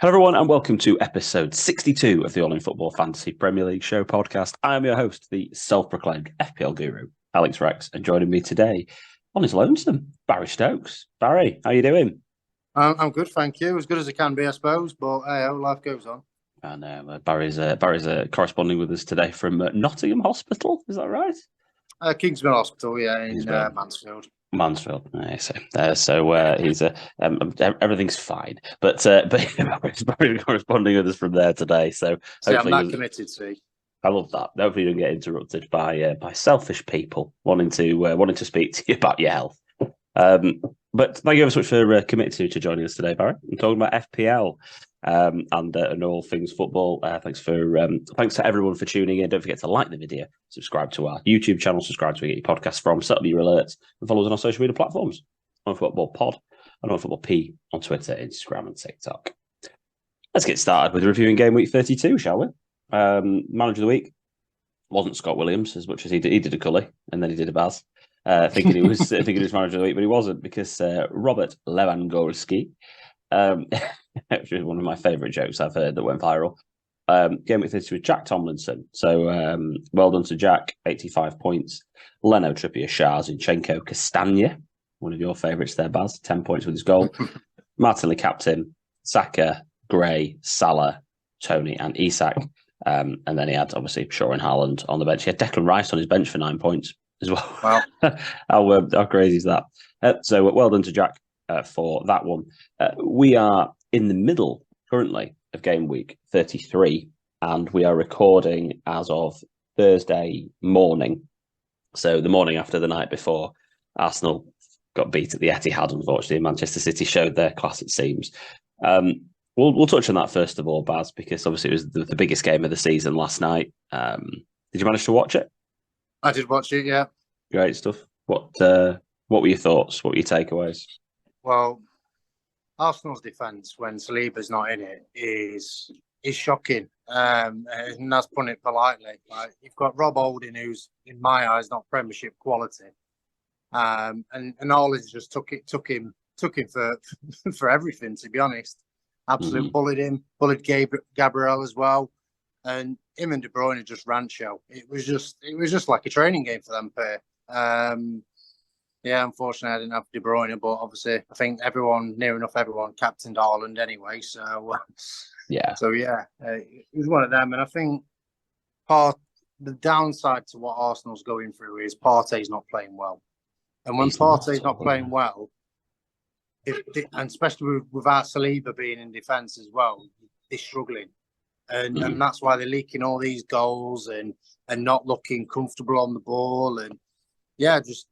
Hello, everyone, and welcome to episode 62 of the All in Football Fantasy Premier League Show podcast. I am your host, the self-proclaimed FPL guru, Alex Rex, and joining me today on his lonesome, Barry Stokes. Barry, how you doing? I'm good, thank you. As good as I can be, I suppose. But hey, life goes on. And Barry's corresponding with us today from Nottingham Hospital. Is that right? Kingsmill Hospital, yeah, in Mansfield. Mansfield. He's everything's fine, but Barry's corresponding with us from there today. So see, I'm not committed. See, I love that. Hopefully, you don't get interrupted by selfish people wanting to speak to you about your health. But thank you ever so much for committing to joining us today, Barry. I'm talking about FPL and all things football. Thanks to everyone for tuning in. Don't forget to like the video, subscribe to our YouTube channel, subscribe to where you get your podcasts from, set up your alerts, and follow us on our social media platforms. On Football Pod and on Football P on Twitter, Instagram, and TikTok. Let's get started with reviewing game week 32, shall we? Manager of the week wasn't Scott Williams as much as he did a Cully and then he did a Baz. Thinking he was manager of the week, but he wasn't because Robert Lewandowski, which is one of my favourite jokes I've heard that went viral. Game week 32 with Jack Tomlinson. So well done to Jack, 85 points. Leno, Trippier, Shah, Zinchenko, Castagna, one of your favourites there, Baz, 10 points with his goal. Martinelli captain, Saka, Gray, Salah, Tony, and Isak. And then he had obviously Shaw and Haaland on the bench. He had Declan Rice on his bench for 9 points as well. Wow. How crazy is that? So well done to Jack for that one. We are in the middle currently of game week 33, and we are recording as of Thursday morning. So the morning after the night before Arsenal got beat at the Etihad, unfortunately, and Manchester City showed their class, it seems. We'll touch on that first of all, Baz, because obviously it was the biggest game of the season last night. Did you manage to watch it? I did watch it, yeah. Great stuff. What were your thoughts? What were your takeaways? Well, Arsenal's defence when Saliba's not in it is shocking, and that's putting it politely. Like, you've got Rob Holding, who's in my eyes not Premiership quality, and Ollie just took him for everything. To be honest, absolutely bullied Gabriel as well. And him and De Bruyne just ran show. It was just like a training game for them pair. Yeah, unfortunately I didn't have De Bruyne, but obviously I think near enough everyone captained Haaland anyway. So yeah. It was one of them. And I think the downside to what Arsenal's going through is Partey's not playing well. And when Partey's not playing well, and especially without Saliba being in defence as well, they're struggling. And that's why they're leaking all these goals and not looking comfortable on the ball. And yeah, just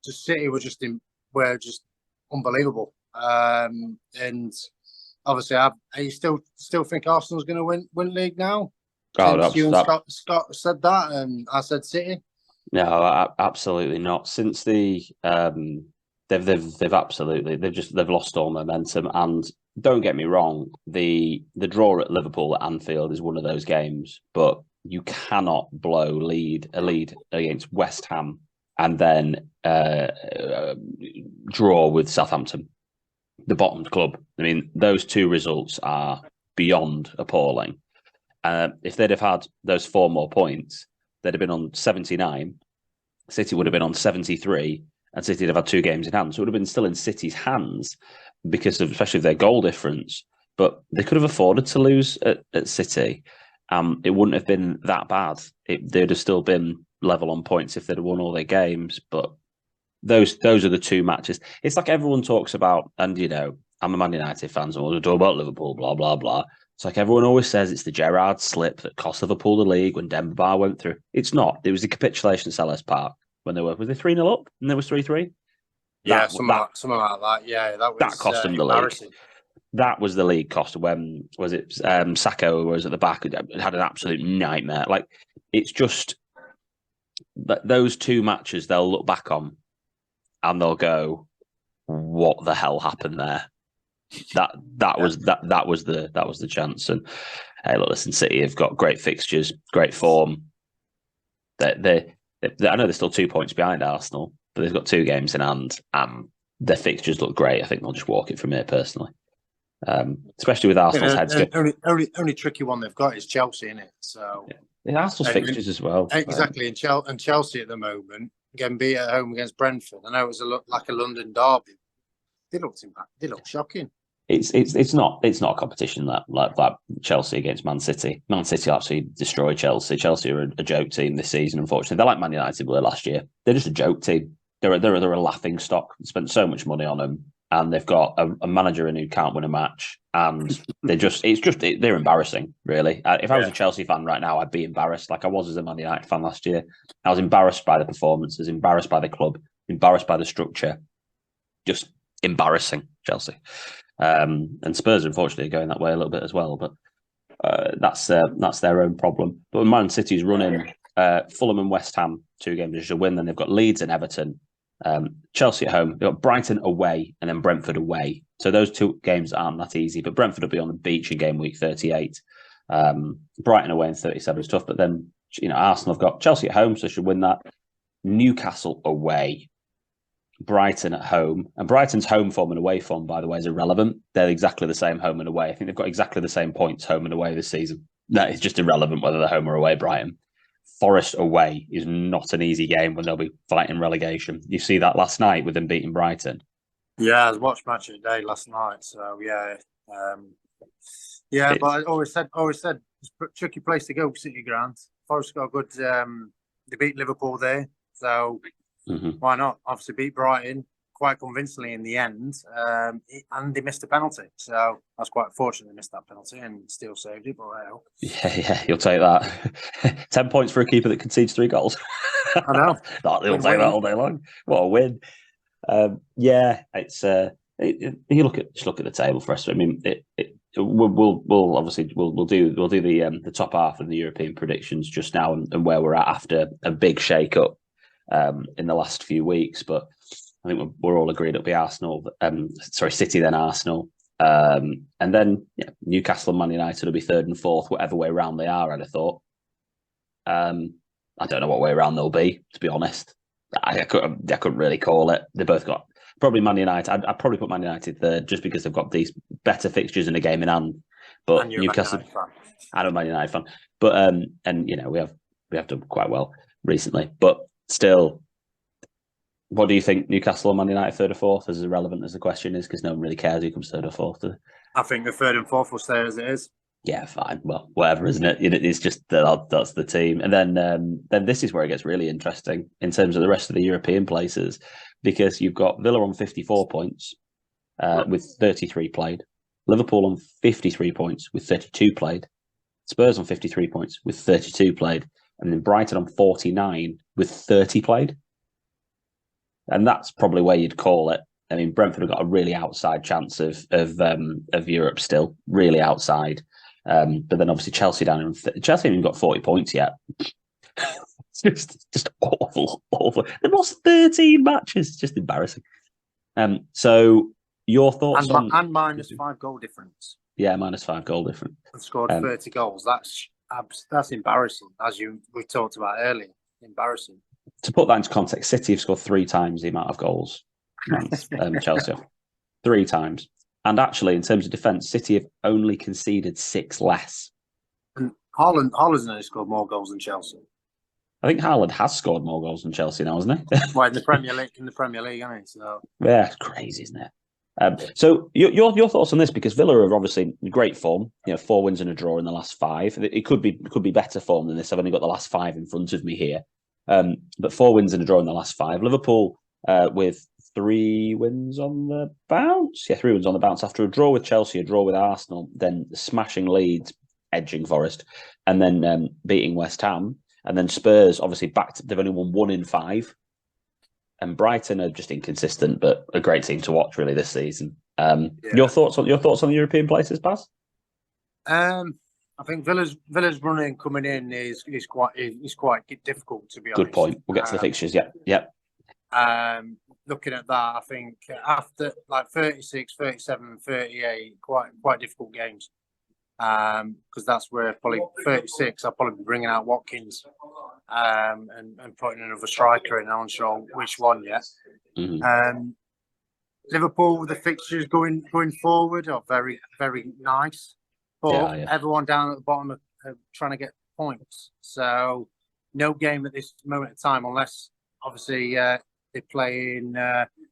City were just unbelievable. And obviously, I still think Arsenal's going to win league now. Since you and Scott said that, and I said City. No, absolutely not. Since they've lost all momentum. And don't get me wrong, the draw at Liverpool at Anfield is one of those games, but you cannot blow a lead against West Ham and then draw with Southampton, the bottom club. I mean, those two results are beyond appalling. If they'd have had those 4 more points, they'd have been on 79. City would have been on 73. And City would have had 2 games in hand. So it would have been still in City's hands because of especially their goal difference. But they could have afforded to lose at City. It wouldn't have been that bad. They'd have still been level on points if they'd have won all their games. But those are the 2 matches. It's like everyone talks about, and I'm a Man United fan, so we'll talk about Liverpool, blah, blah, blah. It's like everyone always says it's the Gerrard slip that cost Liverpool the league when Demba Ba went through. It's not. It was the capitulation at Selhurst Park. When they was they 3-0 up and there was 3-3? Yeah, something like that. Yeah, that cost them the league. That was the league cost. When was it? Sacco was at the back, had an absolute nightmare. Like, it's just that those 2 matches they'll look back on and they'll go, "What the hell happened there?" That was the chance. And hey, look, listen, City have got great fixtures, great form. I know they're still 2 points behind Arsenal, but they've got 2 games in hand, and their fixtures look great. I think they'll just walk it from here, personally. especially with Arsenal's heads. Only tricky one they've got is Chelsea, isn't it? So the Arsenal's fixtures as well. Exactly, and Chelsea at the moment getting beat at home against Brentford. I know it was like a London derby. They looked shocking. It's not a competition like Chelsea against Man City. Man City actually destroyed Chelsea. Chelsea are a joke team this season. Unfortunately, they're like Man United were last year. They're just a joke team. They're a laughing stock. They spent so much money on them, and they've got a manager in who can't win a match. And they're embarrassing, really. If I was a Chelsea fan right now, I'd be embarrassed, like I was as a Man United fan last year. I was embarrassed by the performances, embarrassed by the club, embarrassed by the structure. Just embarrassing, Chelsea. And Spurs, unfortunately, are going that way a little bit as well. But that's their own problem. But when Man City's running Fulham and West Ham 2 games just a win, then they've got Leeds and Everton, Chelsea at home, they've got Brighton away, and then Brentford away. So those 2 games aren't that easy. But Brentford will be on the beach in game week 38. Brighton away in 37 is tough. But then Arsenal have got Chelsea at home, so they should win that. Newcastle away. Brighton at home, and Brighton's home form and away form, by the way, is irrelevant. They're exactly the same home and away. I think they've got exactly the same points home and away this season. That is just irrelevant whether they're home or away. Brighton. Forest away is not an easy game when they'll be fighting relegation. You see that last night with them beating Brighton. Yeah, I watched Match of the Day last night. So but I always said it's a tricky place to go, City Ground. Forest got a good. They beat Liverpool there, so. Why not? Obviously beat Brighton quite convincingly in the end, and they missed a penalty. So I was quite fortunate they missed that penalty and still saved it. But yeah, you'll take that. 10 points for a keeper that concedes 3 goals. I know. They'll take that all day long. What a win! It's you look at the table for us. I mean, we'll do the top half of the European predictions just now and where we're at after a big shake up. In the last few weeks, but I think we're all agreed it'll be City, then Arsenal, and then Newcastle and Man United will be 3rd and 4th, whatever way round they are. I'd have thought. I don't know what way round they'll be, to be honest. I couldn't really call it. They both got probably Man United. I'd probably put Man United 3rd just because they've got these better fixtures in a game in hand. But Newcastle, I'm a Man United fan, but we have done quite well recently, but. Still, what do you think? Newcastle or Man United 3rd or 4th? As irrelevant as the question is, because no one really cares who comes 3rd or 4th. I think the 3rd and 4th will stay as it is. Yeah, fine. Well, whatever, isn't it? It's just that's the team, and then this is where it gets really interesting in terms of the rest of the European places, because you've got Villa on 54 points with 33 played, Liverpool on 53 points with 32 played, Spurs on 53 points with 32 played. And then Brighton on 49 with 30 played. And that's probably where you'd call it. I mean, Brentford have got a really outside chance of Europe still, really outside. But then obviously Chelsea down in Chelsea haven't got 40 points yet. It's just awful. They've lost 13 matches. Just embarrassing. So your thoughts and minus 5 goal difference. Yeah, minus 5 goal difference. And scored 30 goals. That's embarrassing, as we talked about earlier. Embarrassing. To put that into context, City have scored 3 times the amount of goals Chelsea have. 3 times. And actually, in terms of defence, City have only conceded 6 less. And Haaland's only scored more goals than Chelsea. I think Haaland has scored more goals than Chelsea now, hasn't he? Well, in the Premier League, hasn't he? So yeah, it's crazy, isn't it? So your thoughts on this, because Villa are obviously in great form. 4 wins and a draw in the last 5. It could be better form than this. I've only got the last 5 in front of me here, but 4 wins and a draw in the last 5. Liverpool with 3 wins on the bounce. Yeah, 3 wins on the bounce after a draw with Chelsea, a draw with Arsenal, then smashing Leeds, edging Forest, and then beating West Ham, and then Spurs obviously they've only won 1 in 5. And Brighton are just inconsistent, but a great team to watch really this season. Your thoughts on the European places, Baz? I think Villa's running coming in is quite difficult, to be honest. Good point. We'll get to the fixtures. Yeah. Looking at that, I think after like 36, 37, 38, quite difficult games. Because that's where probably 36, I'll probably be bringing out Watkins and putting another striker in. I'm not sure which one yet. Mm-hmm. Liverpool, the fixtures going forward are very, very nice. But everyone down at the bottom are trying to get points. So no game at this moment in time, unless obviously they're playing.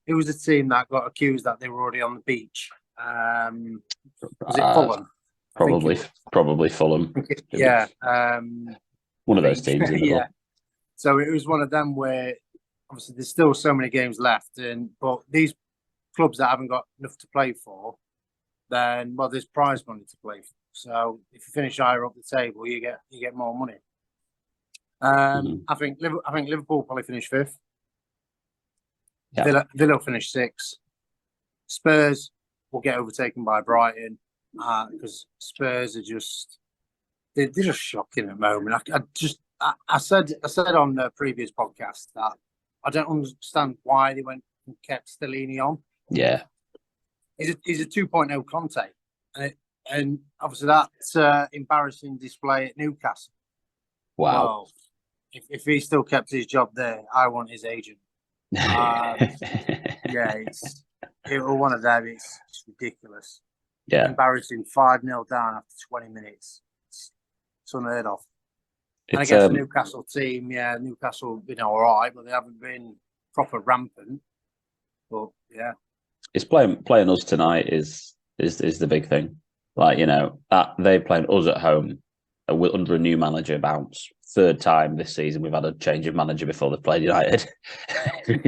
It was a team that got accused that they were already on the beach. Was it Fulham? Probably Fulham. Yeah. One of those teams. Yeah. So it was one of them where obviously there's still so many games left, but these clubs that haven't got enough to play for, then there's prize money to play for. So if you finish higher up the table, you get more money. I think Liverpool probably finish 5th. Yeah. Villa finish 6th. Spurs will get overtaken by Brighton because Spurs are they're just shocking at the moment. I said on the previous podcast that I don't understand why they went and kept Stellini on. Yeah, he's a 2.0 Conte, and obviously that's embarrassing display at Newcastle. Wow. Well, if he still kept his job there, I want his agent. Yeah, it was one of them. It's ridiculous. Yeah, embarrassing. 5-0 down after 20 minutes. It's unheard of. And against the Newcastle team, Newcastle been all right, but they haven't been proper rampant. But yeah, it's playing us tonight is the big thing. Like, that they're playing us at home under a new manager. Bounce 3rd time this season we've had a change of manager before they've played United.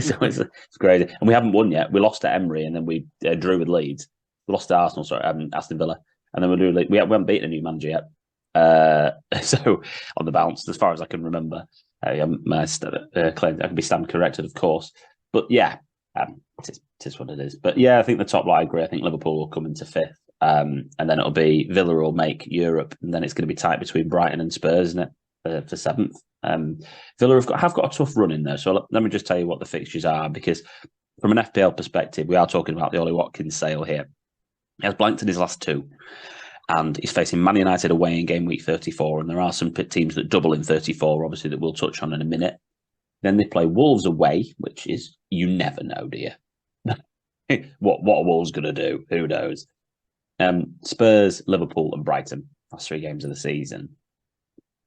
So it's crazy, and we haven't won yet. We lost to Emery, and then we drew with Leeds. We lost to Arsenal, Aston Villa, and then we haven't beaten a new manager yet. So on the bounce, as far as I can remember, my claim I can be stand corrected, of course. But yeah, it is what it is. But yeah, I think the top lot, I agree. I think Liverpool will come into 5th, and then it'll be Villa will make Europe, and then it's going to be tight between Brighton and Spurs, isn't it, for 7th? Villa have got a tough run in there. So let me just tell you what the fixtures are, because from an FPL perspective, we are talking about the Ollie Watkins sale here. He has blanked in his last 2. And he's facing Man United away in game week 34. And there are some teams that double in 34, obviously, that we'll touch on in a minute. Then they play Wolves away, which is, you never know, do you? What are Wolves going to do? Who knows? Spurs, Liverpool and Brighton. That's 3 games of the season.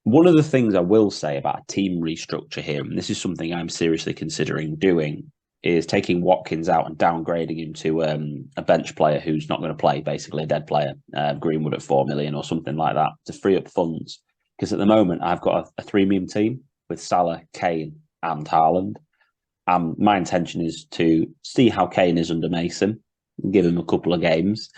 One of the things I will say about a team restructure here, and this is something I'm seriously considering doing, is taking Watkins out and downgrading him to a bench player who's not going to play, basically a dead player, Greenwood at 4 million or something like that, to free up funds. Because at the moment, I've got a 3-man team with Salah, Kane and Haaland. My intention is to see how Kane is under Mason, give him a couple of games,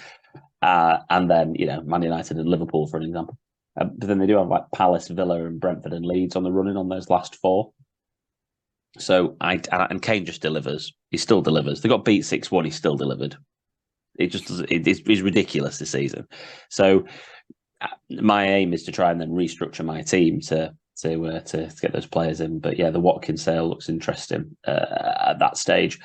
and then, Man United and Liverpool, for an example. But then they do have like Palace, Villa and Brentford and Leeds on the running on those last 4. So and Kane just delivers. He still delivers. They got beat 6-1. He still delivered. It just it's ridiculous this season. So my aim is to try and then restructure my team to get those players in. But yeah, the Watkins sale looks interesting at that stage.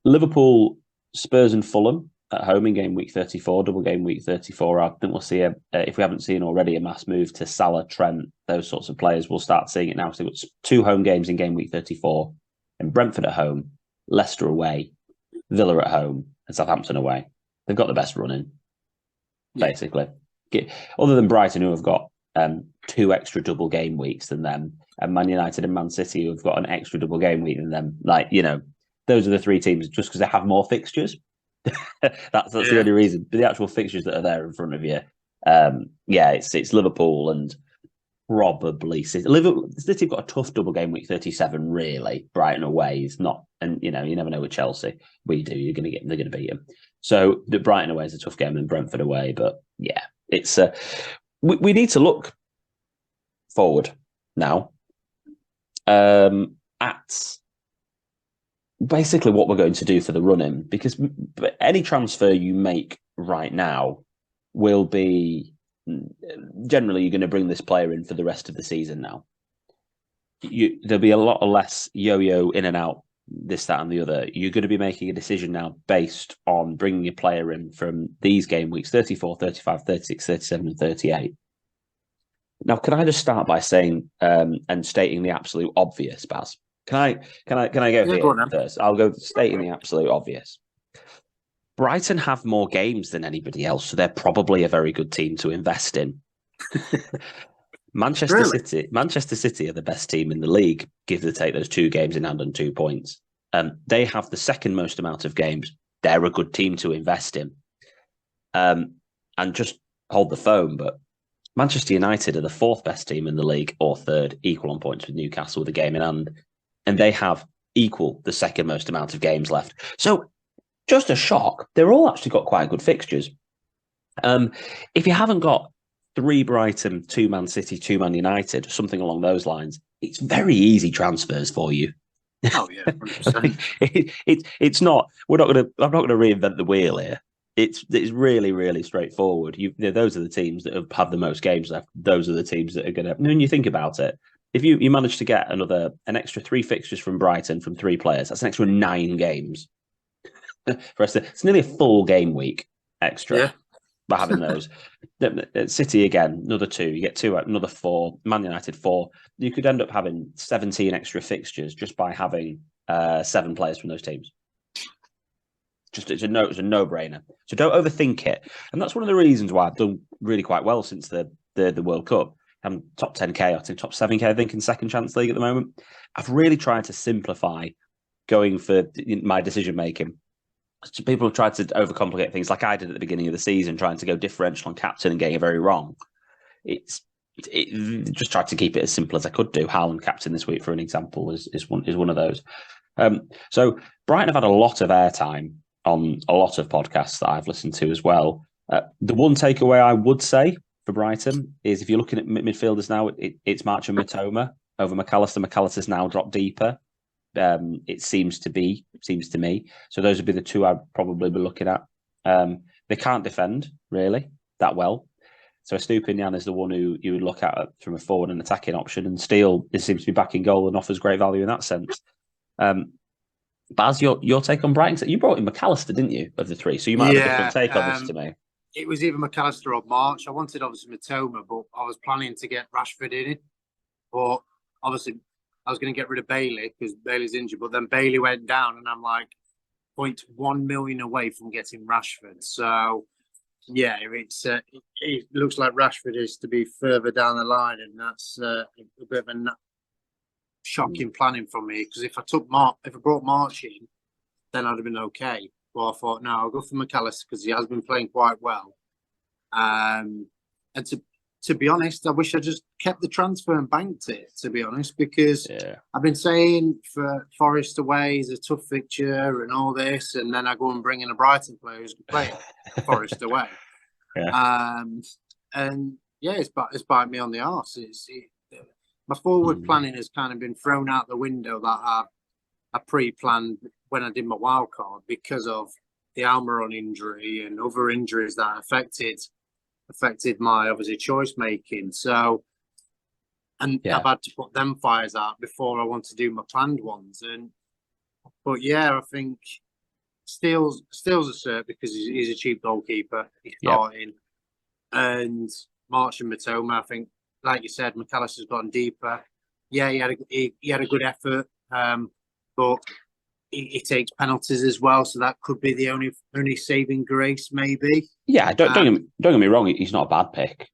Liverpool, Spurs, and Fulham at home in game week 34, double game week 34. I think we'll see if we haven't seen already a mass move to Salah, Trent, those sorts of players. We'll start seeing it now. So we've got 2 home games in game week 34, and Brentford at home, Leicester away, Villa at home, and Southampton away. They've got the best running, basically. Other than Brighton, who have got 2 extra double game weeks than them, and Man United and Man City, who have got an extra double game week than them. Those are the 3 teams just because they have more fixtures. That's the only reason. But the actual fixtures that are there in front of you, it's Liverpool and probably City. City have got a tough double game week 37. Really, Brighton away is not, and you never know with Chelsea. We do. They're going to beat them. So the Brighton away is a tough game, and Brentford away. But yeah, it's we need to look forward now at basically what we're going to do for the run-in, because any transfer you make right now will be, generally you're going to bring this player in for the rest of the season now. There'll be a lot less yo-yo in and out, this, that and the other. You're going to be making a decision now based on bringing a player in from these game weeks, 34, 35, 36, 37 and 38. Now, can I just start by saying and stating the absolute obvious, Baz? Can I go here first? I'll go stating the absolute obvious. Brighton have more games than anybody else, so they're probably a very good team to invest in. Manchester City are the best team in the league, give or take those 2 games in hand and 2 points. They have the second most amount of games. They're a good team to invest in. And just hold the phone, but Manchester United are the 4th best team in the league, or 3rd, equal on points with Newcastle with a game in hand. And they have equal the second most amount of games left. So just a shock. They're all actually got quite good fixtures. If you haven't got 3 Brighton, 2 Man City, 2 Man United, something along those lines, it's very easy transfers for you. Oh yeah, 100%. It's not. I'm not going to reinvent the wheel here. It's really, really straightforward. Those are the teams that have the most games left. Those are the teams that are going to. When you think about it, if you manage to get an extra 3 fixtures from Brighton from 3 players, that's an extra 9 games. For us, it's nearly a full game week extra by having those. City again, another 2. You get 2, another 4. Man United 4. You could end up having 17 extra fixtures just by having 7 players from those teams. It's a no-brainer. So don't overthink it. And that's one of the reasons why I've done really quite well since the World Cup. I'm top 10k, I think top 7k, I think, in Second Chance League at the moment. I've really tried to simplify going for my decision making. So people have tried to overcomplicate things, like I did at the beginning of the season, trying to go differential on captain and getting it very wrong. Just tried to keep it as simple as I could do. Haaland captain this week, for an example, is one of those. So Brighton have had a lot of airtime on a lot of podcasts that I've listened to as well. The one takeaway I would say for Brighton is, if you're looking at midfielders now, it's March and Matoma over McAllister. McAllister's now dropped deeper. It seems to me. So those would be the 2 I'd probably be looking at. They can't defend really that well. So Estupinian is the one who you would look at from a forward and attacking option, and Steele seems to be back in goal and offers great value in that sense. Baz, your take on Brighton? You brought in McAllister, didn't you, of the 3? So you might have a different take on this to me. It was either McAllister or March. I wanted obviously Matoma, but I was planning to get Rashford in it. But obviously I was going to get rid of Bailey because Bailey's injured. But then Bailey went down, and I'm like 0.1 million away from getting Rashford. So yeah, it looks like Rashford is to be further down the line, and that's a bit of a shocking planning from me, because if I brought March in, then I'd have been okay. But I thought, no, I'll go for McAllister because he has been playing quite well. And to be honest, I wish I just kept the transfer and banked it, to be honest, because I've been saying for Forest away is a tough fixture and all this, and then I go and bring in a Brighton player who's playing Forest away. And yeah, it's biting me on the arse. My forward planning has kind of been thrown out the window that I pre-planned when I did my wild card, because of the Almiron injury and other injuries that affected my obviously choice making. So, and I've had to put them fires out before I want to do my planned ones. But yeah, I think Steele's a cert because he's a cheap goalkeeper. He's starting, and March and Matoma, I think, like you said, McAllister's gotten deeper. Yeah, he had a good effort, but he takes penalties as well, so that could be the only saving grace, maybe. Yeah, don't get me wrong. He's not a bad pick,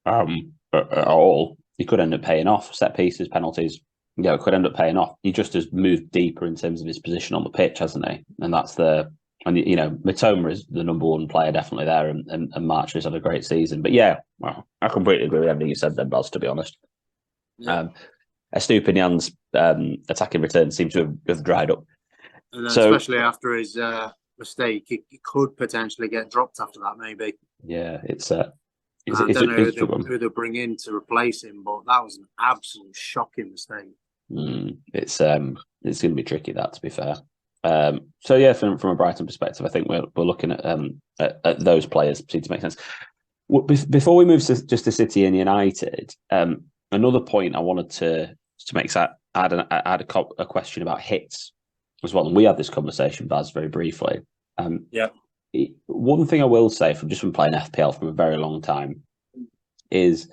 at all. He could end up paying off set pieces, penalties. Yeah, it could end up paying off. He just has moved deeper in terms of his position on the pitch, hasn't he? And that's Matoma is the number 1 player definitely there, and March has had a great season. But yeah, well, I completely agree with everything you said then, Baz, to be honest. Estupinian's attacking return seems to have dried up. And especially after his mistake, he could potentially get dropped after that, maybe. Yeah, I don't know who they'll bring in to replace him, but that was an absolute shocking mistake. It's going to be tricky, that, to be fair. So yeah, from a Brighton perspective, I think we're looking at those players seem to make sense. Before we move to City and United, another point I wanted to make, I had a question about hits as well, and we had this conversation, Baz, very briefly. One thing I will say from playing FPL for a very long time is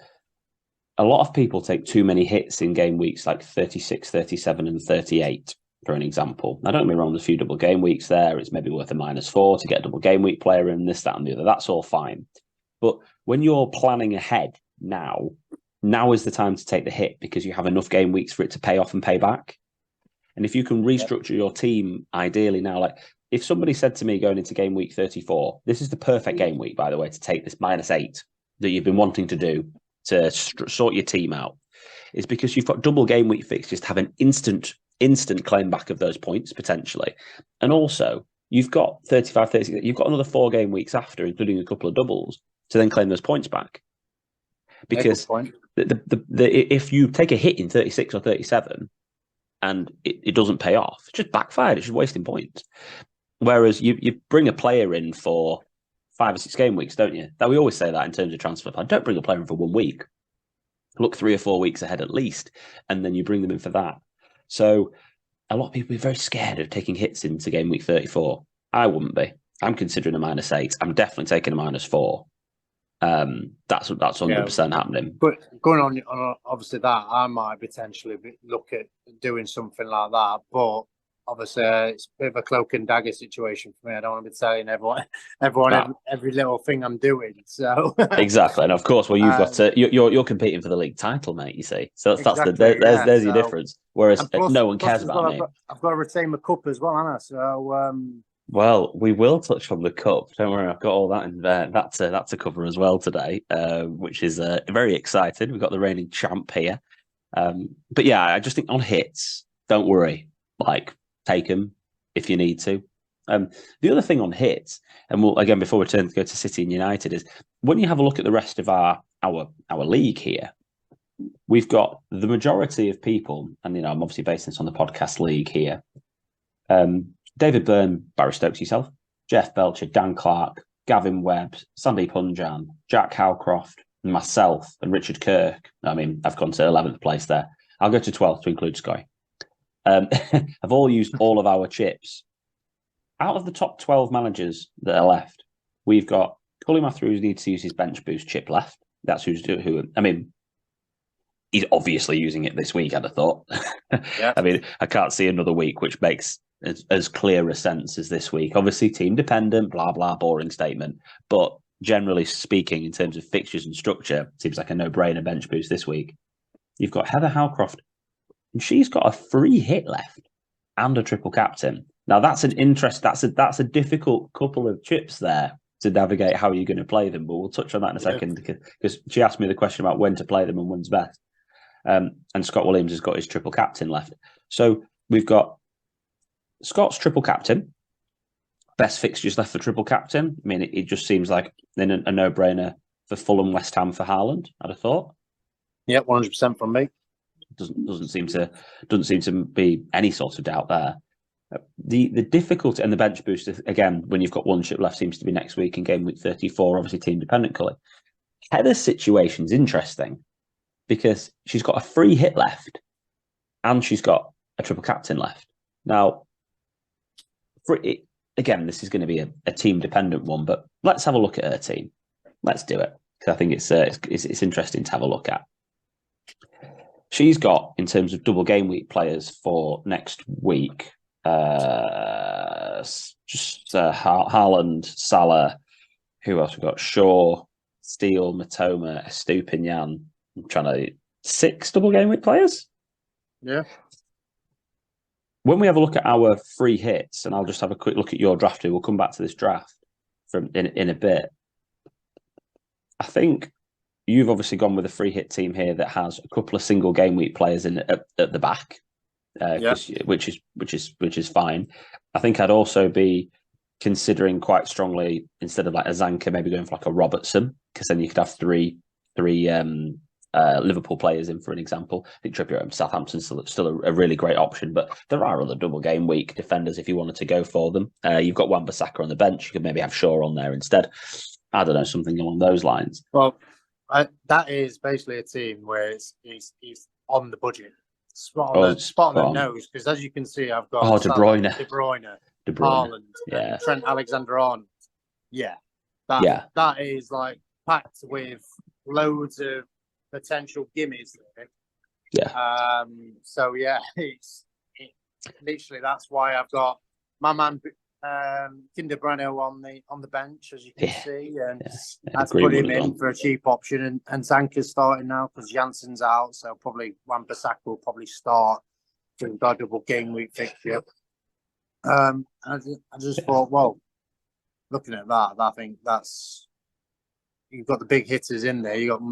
a lot of people take too many hits in game weeks like 36, 37 and 38. for an example. Now, don't get me wrong, there's a few double game weeks there. It's maybe worth a -4 to get a double game week player in, this, that, and the other. That's all fine. But when you're planning ahead now is the time to take the hit because you have enough game weeks for it to pay off and pay back. And if you can restructure your team ideally now, like if somebody said to me going into game week 34, this is the perfect game week, by the way, to take this -8 that you've been wanting to do to sort your team out, is because you've got double game week fixtures to have an instant claim back of those points potentially. And also you've got 35, 36, you've got another 4 game weeks after, including a couple of doubles, to then claim those points back. Because if you take a hit in 36 or 37 and it doesn't pay off, it's just backfired. It's just wasting points. Whereas you bring a player in for 5 or 6 game weeks, don't you? That we always say that in terms of transfer plan. Don't bring a player in for 1 week. Look 3 or 4 weeks ahead at least, and then you bring them in for that. So a lot of people are very scared of taking hits into game week 34. I wouldn't be. I'm considering a -8. I'm definitely taking a -4. That's 100% happening. But going on obviously that, I might potentially look at doing something like that. But obviously, it's a bit of a cloak and dagger situation for me. I don't want to be telling everyone every little thing I'm doing. So exactly, and of course, well, you've got to you're competing for the league title, mate. You see, so exactly, there's your difference. Whereas plus, no one cares about me. I've got to retain my cup as well, haven't I? So. Well, we will touch on the cup. Don't worry, I've got all that in there. That's a cover as well today, which is very exciting. We've got the reigning champ here. But yeah, I just think on hits, don't worry. Like, take them if you need to. The other thing on hits, and we'll again before we turn to go to City and United, is when you have a look at the rest of our league here, we've got the majority of people, and I'm obviously basing this on the podcast league here. David Byrne, Barry Stokes, yourself, Jeff Belcher, Dan Clark, Gavin Webb, Sandy Punjan, Jack Howcroft, myself, and Richard Kirk. I mean, I've gone to 11th place there. I'll go to 12th to include Sky. Have all used all of our chips. Out of the top 12 managers that are left, we've got Cully Matthews needs to use his bench boost chip left. That's who. I mean, he's obviously using it this week, I'd have thought. Yeah. I mean, I can't see another week which makes as clear a sense as this week. Obviously, team dependent, blah, blah, boring statement. But generally speaking, in terms of fixtures and structure, it seems like a no-brainer bench boost this week. You've got Heather Howcroft, and she's got a free hit left and a triple captain. Now, that's an interest. That's a difficult couple of chips there to navigate how you're going to play them. But we'll touch on that in a second because she asked me the question about when to play them and when's best. And Scott Williams has got his triple captain left. So we've got Scott's triple captain. Best fixtures left for triple captain. I mean, it just seems like a no-brainer for Fulham, West Ham for Haaland, I'd have thought. Yeah, 100% from me. Doesn't seem to be any sort of doubt there. The difficulty and the bench boost, again, when you've got 1 chip left, seems to be next week in game week 34, obviously team dependent, Cully. Heather's situation's interesting because she's got a free hit left and she's got a triple captain left. Now, again, this is going to be a team dependent one, but let's have a look at her team. Let's do it because I think it's interesting to have a look at. She's got, in terms of double game week players for next week, Haaland, Salah. Who else we got? Shaw, Steele, Matoma, Estupinian. I'm trying to 6 double game week players. Yeah. When we have a look at our free hits, and I'll just have a quick look at your draft too. We'll come back to this draft in a bit. I think you've obviously gone with a free hit team here that has a couple of single game week players at the back, which is fine. I think I'd also be considering quite strongly, instead of like a Zanka, maybe going for like a Robertson, because then you could have three Liverpool players in, for an example. I think Trippier at Southampton's still a really great option, but there are other double game week defenders if you wanted to go for them. You've got Wan-Bissaka on the bench. You could maybe have Shaw on there instead. I don't know, something along those lines. Well, that is basically a team where he's on the budget. Spot on the nose, because as you can see, I've got De Bruyne, Haaland, and Trent Alexander-Arnold. That is like packed with loads of potential gimmies there. Yeah. So yeah, literally, that's why I've got my man Kinder Breno on the bench, as you can see, and that's put him in for a cheap option. And Zanka's starting now because Jansen's out, so probably Wan-Bissaka will probably start for the double game week fixture. I just thought, well, looking at that, I think that's you've got the big hitters in there. You got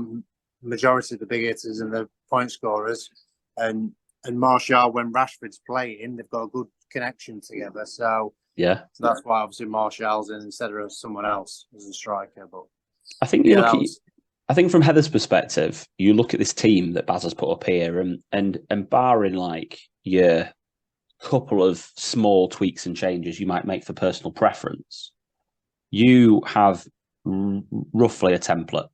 majority of the big hitters and the point scorers, and Martial, when Rashford's playing, they've got a good connection together. So that's why obviously Martial's in instead of someone else as a striker. But I think I think from Heather's perspective, you look at this team that Baz has put up here, and barring like your couple of small tweaks and changes you might make for personal preference, you have roughly a template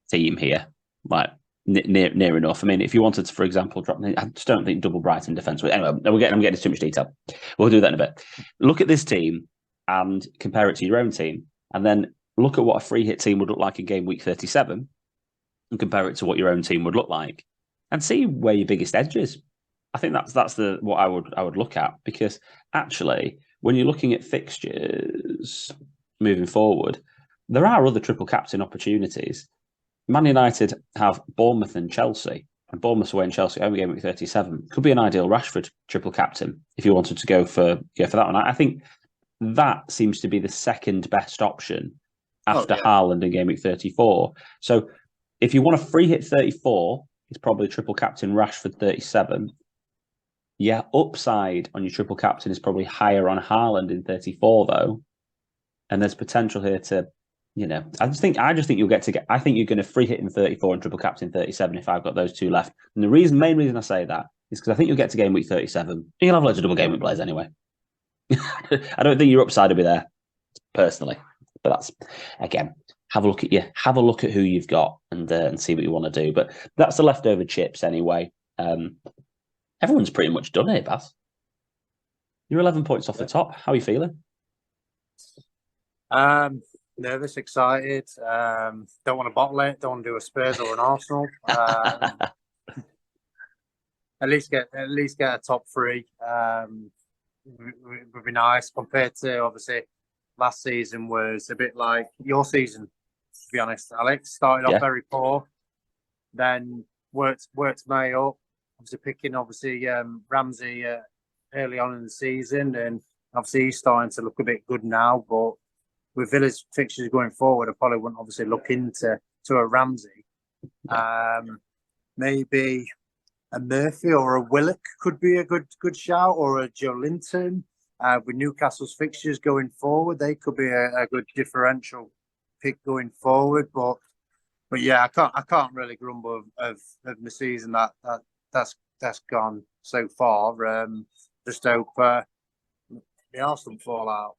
team here, like near enough. I mean, if you wanted to, for example, drop, I just don't think double Brighton defence. Anyway, I'm getting into too much detail. We'll do that in a bit. Look at this team and compare it to your own team, and then look at what a free hit team would look like in game week 37, and compare it to what your own team would look like, and see where your biggest edge is. I think that's what I would look at, because actually, when you're looking at fixtures moving forward, there are other triple captain opportunities. Man United have Bournemouth and Chelsea, and Bournemouth away in Chelsea home game week 37. Could be an ideal Rashford triple captain if you wanted to go for that one. I think that seems to be the second best option after Haaland in game week 34. So if you want a free hit 34, it's probably triple captain Rashford 37. Yeah, upside on your triple captain is probably higher on Haaland in 34 though, and there's potential here to. I just think you'll I think you're going to free hit in 34 and triple captain 37 if I've got those two left. And the main reason I say that is because I think you'll get to game week 37. You'll have loads of double game week players anyway. I don't think your upside will be there, personally. But that's, again, have a look at who you've got and see what you want to do. But that's the leftover chips anyway. Everyone's pretty much done here, Baz. You're 11 points off the top. How are you feeling? Nervous, excited. Don't want to bottle it. Don't want to do a Spurs or an Arsenal. At least get a top three. Would be nice compared to obviously last season was a bit like your season. To be honest, Alex started off very poor, then worked May up. Obviously picking Ramsey early on in the season, and obviously he's starting to look a bit good now, but. With Villa's fixtures going forward, I probably wouldn't obviously look into a Ramsey. Maybe a Murphy or a Willock could be a good shout, or a Joe Linton. With Newcastle's fixtures going forward, they could be a good differential pick going forward. But yeah, I can't really grumble of the season that's gone so far. Just hope the Arsenal fall out.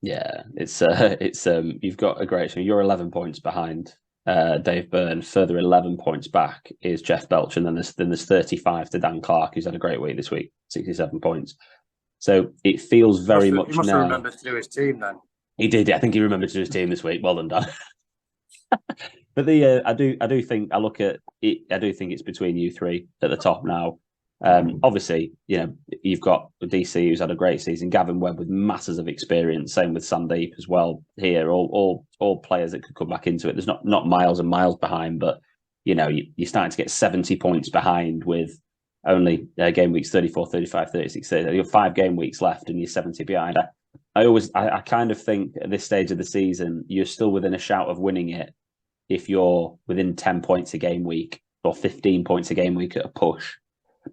Yeah, it's you've got a great. So you're 11 points behind Dave Byrne. Further 11 points back is Jeff Belch, and then there's 35 to Dan Clark, who's had a great week this week, 67 points. So it feels very much. He must have remembered to do his team then. He did. I think he remembered to do his team this week. Well done, Dan. But I do think I look at it. I do think it's between you three at the top now. Obviously, you've got DC, who's had a great season, Gavin Webb with masses of experience, same with Sandeep as well here, all players that could come back into it. There's not miles and miles behind, but you're starting to get 70 points behind with only game weeks 34, 35, 36, 30. You've 5 game weeks left and you're 70 behind. I kind of think at this stage of the season, you're still within a shout of winning it if you're within 10 points a game week or 15 points a game week at a push.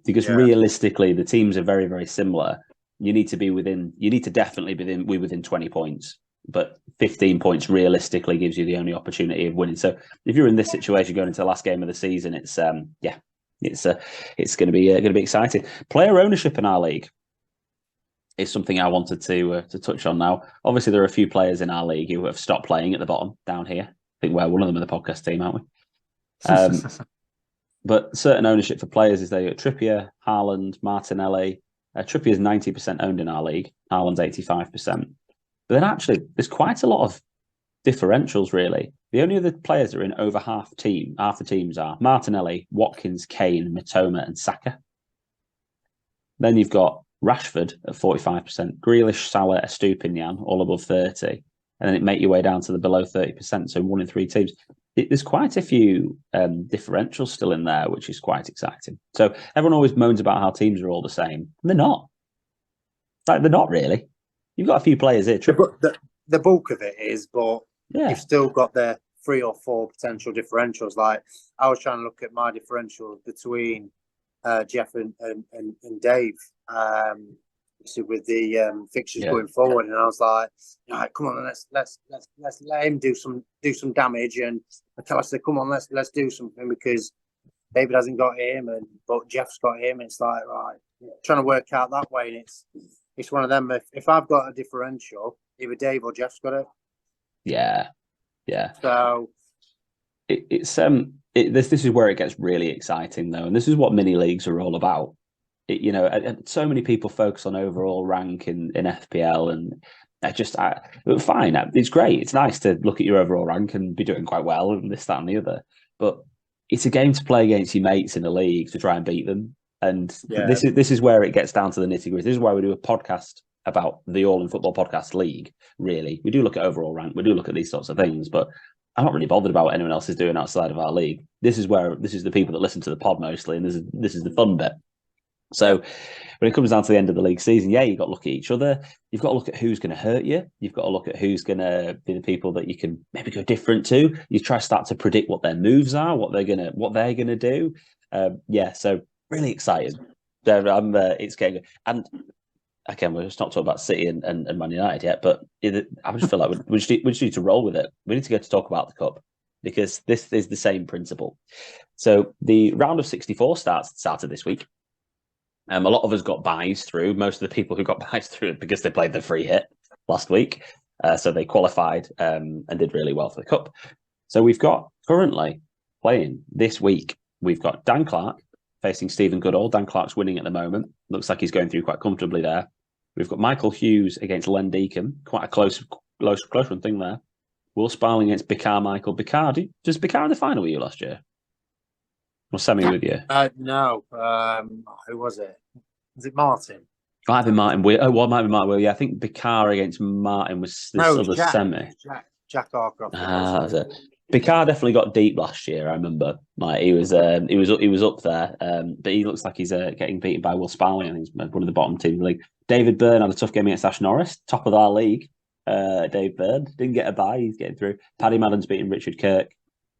Because realistically, the teams are very, very similar. You need to definitely be within 20 points, but 15 points realistically gives you the only opportunity of winning. So if you're in this situation going into the last game of the season, it's going to be exciting. Player ownership in our league is something I wanted to touch on now. Obviously, there are a few players in our league who have stopped playing at the bottom down here. I think we're one of them in the podcast team, aren't we? But certain ownership for players is they Trippier, Haaland, Martinelli. Trippier is 90% owned in our league. Haaland's 85%. But then actually, there's quite a lot of differentials, really. The only other players that are in over half the teams are Martinelli, Watkins, Kane, Mitoma, and Saka. Then you've got Rashford at 45%, Grealish, Salah, Estupinian, all above 30, and then it make your way down to the below 30%. So 1 in 3 teams. There's quite a few differentials still in there, which is quite exciting. So everyone always moans about how teams are all the same. They're not. Like, they're not really. You've got a few players here. The bulk of it is, but yeah. you've still got the 3 or 4 potential differentials. Like, I was trying to look at my differential between Jeff and Dave, with the fixtures going forward, and I was like, all right, come on, let's let him do some damage, and Mikel said, come on, let's do something, because David hasn't got him, but Jeff's got him, and it's like, right, trying to work out that way, and it's one of them. If I've got a differential, either Dave or Jeff's got it. Yeah. So this is where it gets really exciting, though, and this is what mini leagues are all about. So many people focus on overall rank in FPL, and fine. It's great. It's nice to look at your overall rank and be doing quite well, and this, that, and the other. But it's a game to play against your mates in a league to try and beat them. And this is where it gets down to the nitty gritty. This is why we do a podcast about the All in Football Podcast League. Really, we do look at overall rank. We do look at these sorts of things, but I'm not really bothered about what anyone else is doing outside of our league. This is the people that listen to the pod mostly, and this is the fun bit. So when it comes down to the end of the league season, you've got to look at each other. You've got to look at who's going to hurt you. You've got to look at who's going to be the people that you can maybe go different to. You try to start to predict what their moves are, what they're gonna do. So really excited. It's getting, and again, we're just not talking about City and Man United yet, but I just feel like we just need to roll with it. We need to get to talk about the cup, because this is the same principle. So the round of 64 started this week. A lot of us got buys through. Most of the people who got buys through it because they played the free hit last week. So they qualified and did really well for the cup. So we've got currently playing this week, we've got Dan Clark facing Stephen Goodall. Dan Clark's winning at the moment. Looks like he's going through quite comfortably there. We've got Michael Hughes against Len Deacon. Quite a close one thing there. Will Sparling against Bikar Michael. Does Bikar in the final with you last year? Or semi with you? No. Who was it? Was it Martin? Might have been Martin Will. Oh, well, might be Martin Will. Yeah, I think Bikar against Martin was this other semi. Jack Harcroft. That's it. Bikar definitely got deep last year. I remember, like he was up there, but he looks like he's getting beaten by Will Sparling. I think he's one of the bottom teams in the league. David Byrne had a tough game against Ash Norris, top of our league. Dave Byrne didn't get a bye. He's getting through. Paddy Madden's beating Richard Kirk.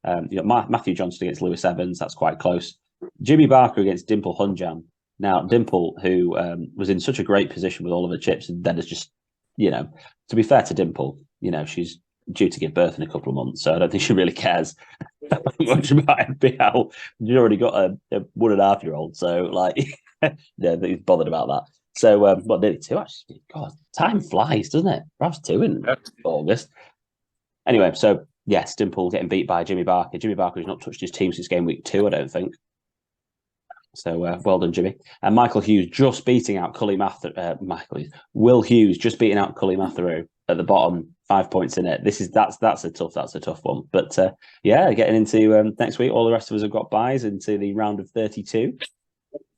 You got Matthew Johnston against Lewis Evans. That's quite close. Jimmy Barker against Dimple Hunjan. Now, Dimple, who was in such a great position with all of her chips, and then has just, to be fair to Dimple, she's due to give birth in a couple of months, so I don't think she really cares much about FPL. She's already got a 1.5-year-old, so like, he's bothered about that. So, nearly 2 actually. God, time flies, doesn't it? Perhaps 2 in August. Anyway, so yes, Dimple getting beat by Jimmy Barker. Jimmy Barker has not touched his team since game week 2, I don't think. So well done, Jimmy. And Michael Hughes just beating out Cully Will Hughes just beating out Cully Matheru at the bottom, 5 points in it. That's a tough one. But getting into next week, all the rest of us have got buys into the round of 32.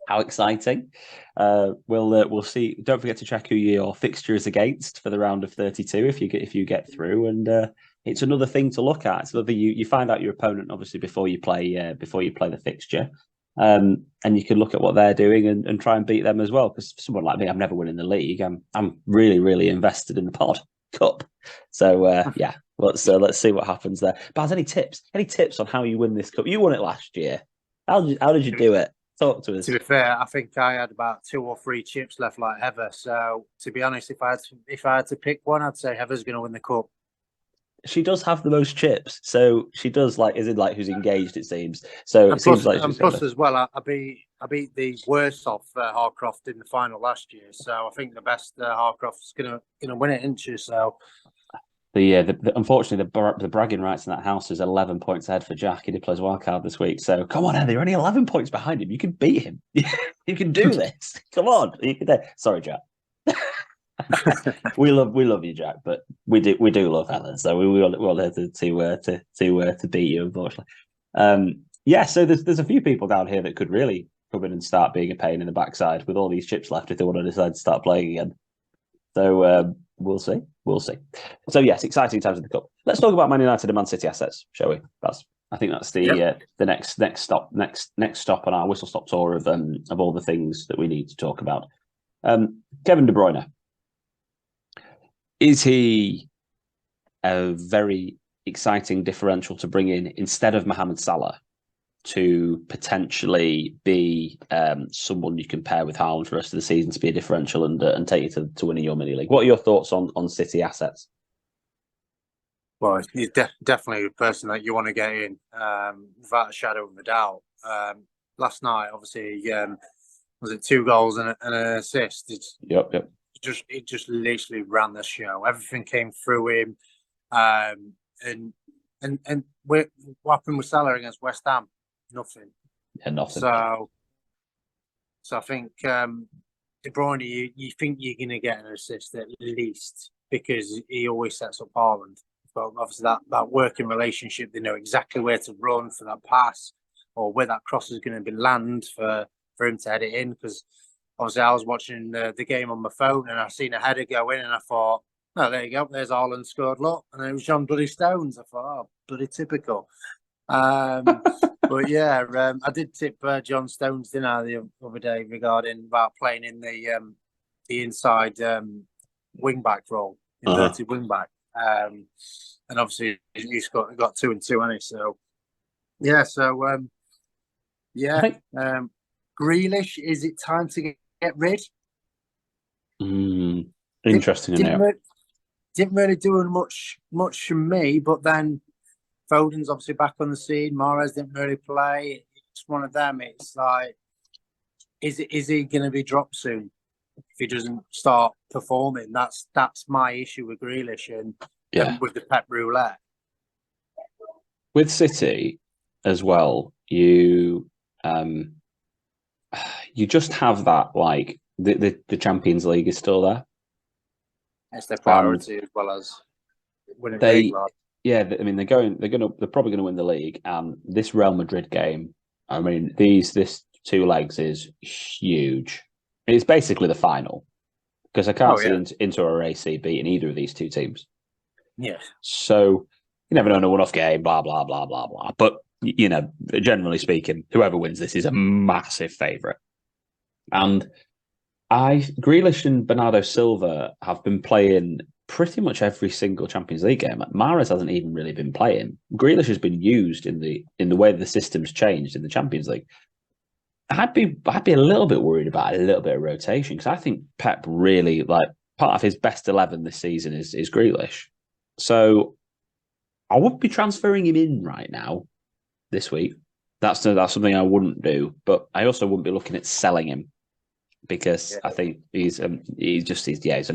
How exciting! We'll see. Don't forget to check who your fixture is against for the round of 32 if you get through. And it's another thing to look at. It's another you find out your opponent obviously before you play the fixture. And you can look at what they're doing and try and beat them as well. Because for someone like me, I'm never winning the league. I'm really, really invested in the pod cup. So let's see what happens there. Baz, any tips? Any tips on how you win this cup? You won it last year. How did you do it? Talk to us. To be fair, I think I had about 2 or 3 chips left like Heather. So to be honest, if I had to pick one, I'd say Heather's going to win the cup. She does have the most chips, so she does who's engaged. It seems so. And it seems like plus as well, I beat the worst of Harcroft in the final last year. So I think the best Harcroft's gonna win it, isn't she? So unfortunately the bragging rights in that house is 11 points ahead for Jack. He did play his wild card this week, so come on, Heather, you're only 11 points behind him. You can beat him. You can do this. Come on, you can do. Sorry, Jack. we love you, Jack, but we do love Helen, so we want her to beat you, unfortunately. So there's a few people down here that could really come in and start being a pain in the backside with all these chips left if they want to decide to start playing again. So we'll see. We'll see. So yes, exciting times in the cup. Let's talk about Man United and Man City assets, shall we? I think that's the next stop on our whistle stop tour of all the things that we need to talk about. Kevin De Bruyne, is he a very exciting differential to bring in instead of Mohamed Salah to potentially be someone you can pair with Haaland for the rest of the season to be a differential and take you to winning your mini league? What are your thoughts on City assets? Well, he's definitely a person that you want to get in without a shadow of a doubt. Last night, obviously, was it 2 goals and an assist? Yep. It just literally ran the show. Everything came through him. And what happened with Salah against West Ham? Nothing. Yeah, nothing. So I think De Bruyne, you think you're going to get an assist at least because he always sets up Haaland. But obviously that working relationship, they know exactly where to run for that pass or where that cross is going to be land for him to head it in. Because obviously I was watching the game on my phone and I seen a header go in and I thought, oh, there you go, there's Haaland scored, look. And it was John Bloody Stones. I thought, oh, bloody typical. But yeah, I did tip John Stones, didn't I, the other day regarding about playing in the inside wing back role, inverted wing back. And obviously he's got 2 and 2, hasn't he? So yeah, Grealish, is it time to get rid? Interesting to know. Didn't really do much for me, but then Foden's obviously back on the scene. Mahrez didn't really play. It's one of them. It's like, is he going to be dropped soon if he doesn't start performing? That's my issue with Grealish and with the Pep roulette. With City as well, you just have that, like the Champions League is still there. It's their priority as well as winning the league. Yeah, I mean they're probably going to win the league. And this Real Madrid game, I mean, this 2 legs is huge. It's basically the final because I can't see Inter or AC beating either of these 2 teams. Yeah. So you never know in a one-off game, blah blah blah blah blah. But you know, generally speaking, whoever wins this is a massive favourite. And Grealish and Bernardo Silva have been playing pretty much every single Champions League game. Mahrez hasn't even really been playing. Grealish has been used in the way the system's changed in the Champions League. I'd be a little bit worried about a little bit of rotation because I think Pep really, like, part of his best 11 this season is Grealish. So I wouldn't be transferring him in right now this week. That's something I wouldn't do. But I also wouldn't be looking at selling him because I think he's an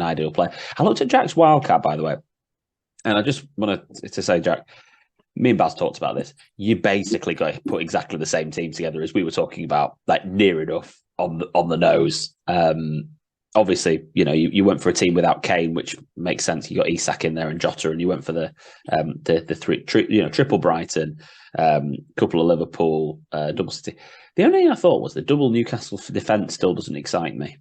ideal player. I looked at Jack's wildcard, by the way, and I just wanted to say, Jack, me and Baz talked about this. You basically got to put exactly the same team together as we were talking about, like near enough on the nose. Obviously, you know, you went for a team without Kane, which makes sense. You got Isak in there and Jota, and you went for the triple Brighton, couple of Liverpool, double City. The only thing I thought was the double Newcastle for defence still doesn't excite me.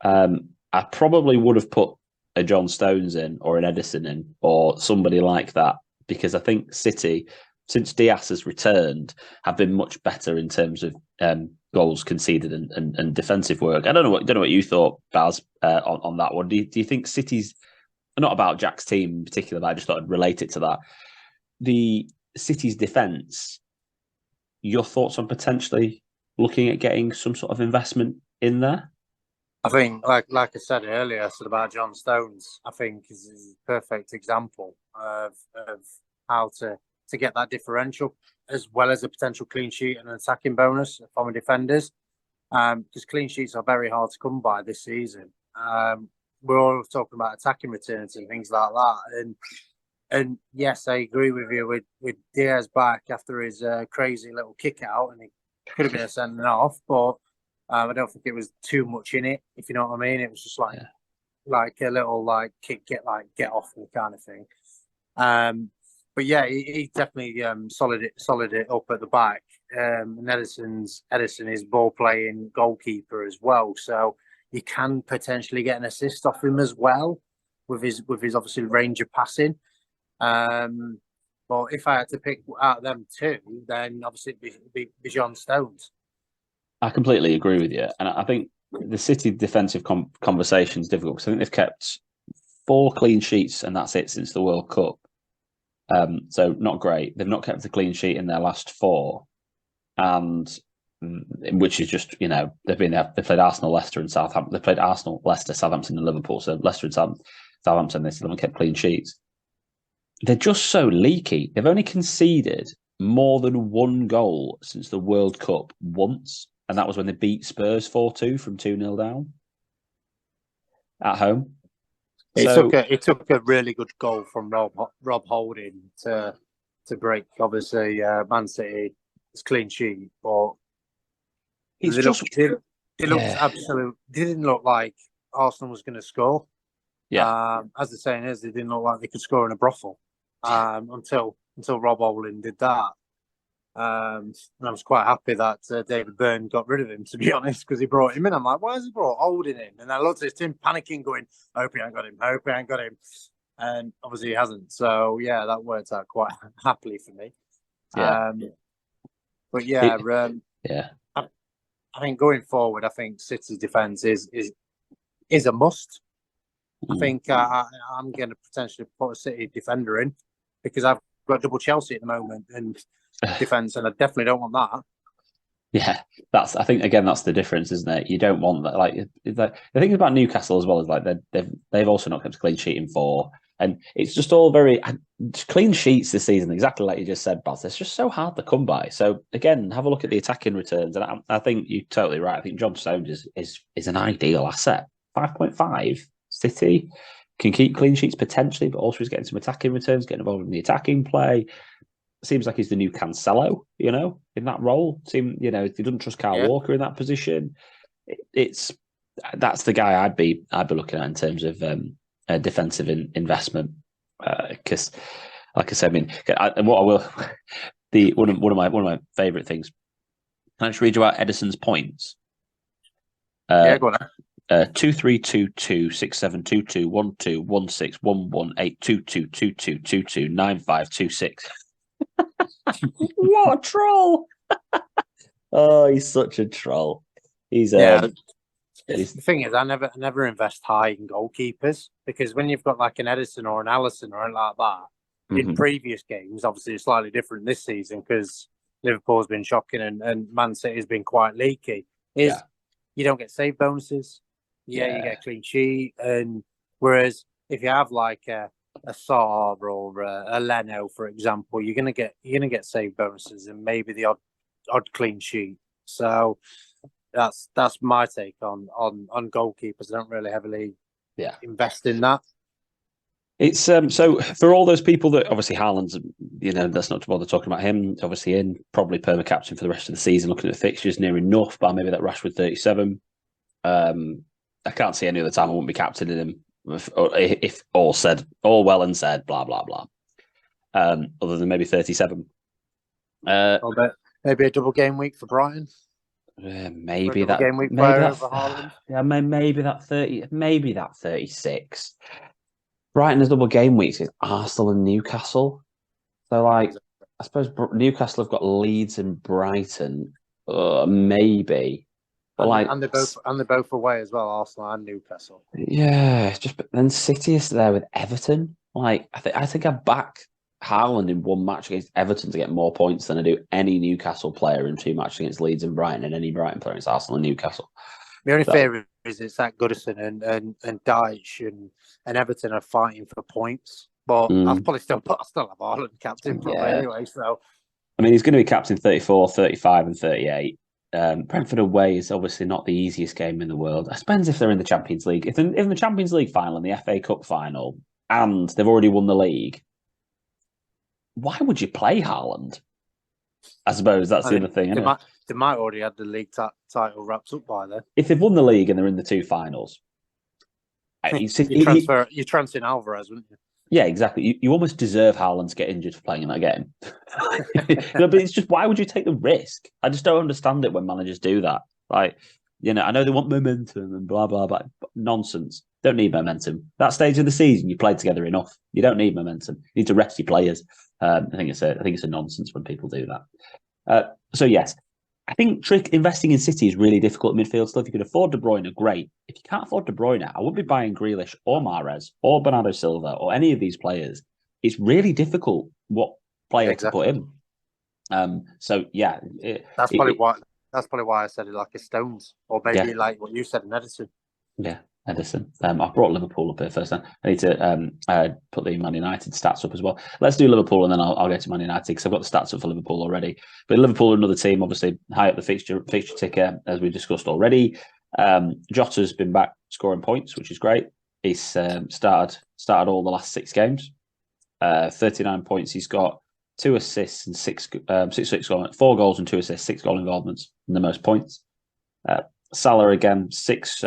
I probably would have put a John Stones in or an Edison in or somebody like that because I think City, since Diaz has returned, have been much better in terms of goals conceded and defensive work. I don't know what you thought, Baz, on that one. Do you think City's, not about Jack's team in particular, but I just thought I'd relate it to that. The City's defence, your thoughts on potentially looking at getting some sort of investment in there? I think, like I said earlier, I said about John Stones, I think is a perfect example of how to get that differential, as well as a potential clean sheet and an attacking bonus from defenders. Because clean sheets are very hard to come by this season. We're all talking about attacking returns and things like that. And yes, I agree with you with Diaz back after his crazy little kick out, and he could have been a sending off, but I don't think it was too much in it, if you know what I mean. It was just like a little like kick, get off me kind of thing. But yeah, he definitely solid it up at the back. and Edison is ball playing goalkeeper as well, so you can potentially get an assist off him as well with his obviously range of passing. But if I had to pick out of them two, then obviously it'd be John Stones. I completely agree with you, and I think the City defensive conversation is difficult because I think they've kept 4 clean sheets and that's it since the World Cup. So not great. They've not kept a clean sheet in their last 4, and which is just they've played Arsenal, Leicester, and Southampton. They played Arsenal, Leicester, Southampton, and Liverpool. So Leicester and Southampton, they still haven't kept clean sheets. They're just so leaky. They've only conceded more than 1 goal since the World Cup once, and that was when they beat Spurs 4-2 from 2-0 down at home. It took a really good goal from Rob Holding to break obviously Man City's clean sheet, but it didn't look like Arsenal was going to score. Yeah, as the saying is, they didn't look like they could score in a brothel until Rob Holding did that. And I was quite happy that David Byrne got rid of him, to be honest, because he brought him in. I'm like, why has he brought Holding in? And I looked at him panicking, going, I hope he ain't got him. I hope he ain't got him. And obviously he hasn't. So, yeah, that worked out quite happily for me. Yeah. But, yeah, I think going forward, I think City's defence is a must. I think I'm going to potentially put a City defender in because I've got double Chelsea at the moment and defence, and I definitely don't want that. Yeah, I think again that's the difference, isn't it? You don't want that. Like the thing about Newcastle as well is like they've also not kept a clean sheet in 4, and it's just all very clean sheets this season. Exactly like you just said, Baz. It's just so hard to come by. So again, have a look at the attacking returns, and I think you're totally right. I think John Stones is an ideal asset. 5.5. City can keep clean sheets potentially, but also he's getting some attacking returns, getting involved in the attacking play. Seems like he's the new Cancelo, in that role. He doesn't trust Kyle Walker in that position. That's the guy I'd be looking at in terms of defensive investment. Because, like I said, one of my favourite things. Can I just read you out Edison's points? Go on. 2322 6722 12 16 11 822 22 22 9526. What a troll! Oh, he's such a troll. He's the thing is, I never invest high in goalkeepers because when you've got like an Edison or an Allison or anything like that in previous games, obviously it's slightly different this season because Liverpool's been shocking and Man City has been quite leaky. You don't get save bonuses. You get a clean sheet, and whereas if you have like a Saar or a Leno, for example, you're gonna get save bonuses and maybe the odd clean sheet. So that's my take on goalkeepers. I don't really heavily invest in that. It's so for all those people that obviously Haaland's, that's not to bother talking about him. Obviously in probably perma captain for the rest of the season. Looking at the fixtures, near enough, but maybe that Rashford 37. I can't see any other time I wouldn't be captaining him if all well and said, blah blah blah. Other than maybe 37. Maybe a double game week for Brighton. Maybe that game week maybe that, yeah, maybe that 30, maybe that 36. Brighton has double game weeks with Arsenal and Newcastle. So I suppose Newcastle have got Leeds and Brighton. Maybe. And they're both away as well, Arsenal and Newcastle. Yeah, but then City is there with Everton. I think I back Haaland in one match against Everton to get more points than I do any Newcastle player in 2 matches against Leeds and Brighton, and any Brighton player against Arsenal and Newcastle. The only favour is it's that Goodison and Dyche and Everton are fighting for points. But I'll probably still have Haaland captain anyway. So he's going to be captain 34, 35 and 38. Brentford away is obviously not the easiest game in the world. I suppose if they're in the Champions League, if they're in the Champions League final and the FA Cup final, and they've already won the league, why would you play Haaland? I suppose that's the other thing. They might already have the league title wrapped up by then. If they've won the league and they're in the 2 finals, you transfer Alvarez, wouldn't you? Yeah, exactly. You almost deserve Haaland to get injured for playing in that game. But it's just, why would you take the risk? I just don't understand it when managers do that. Like, I know they want momentum and blah blah blah. But nonsense. Don't need momentum. That stage of the season, you played together enough. You don't need momentum. You need to rest your players. I think it's a nonsense when people do that. So yes, I think investing in City is really difficult midfield stuff. If you can afford De Bruyne, great. If you can't afford De Bruyne, I wouldn't be buying Grealish or Mahrez or Bernardo Silva or any of these players. It's really difficult what player to put in. So yeah, that's probably why I said it like a Stones, or maybe like what you said in Edison. Yeah, Edison. I brought Liverpool up here first. I need to put the Man United stats up as well. Let's do Liverpool and then I'll get to Man United because I've got the stats up for Liverpool already. But Liverpool are another team, obviously high up the fixture ticker as we discussed already. Jota's been back scoring points, which is great. He's started all the last 6 games. 39 points. He's got 2 assists and 4 goals and 2 assists, 6 goal involvements, and the most points. Salah again, 6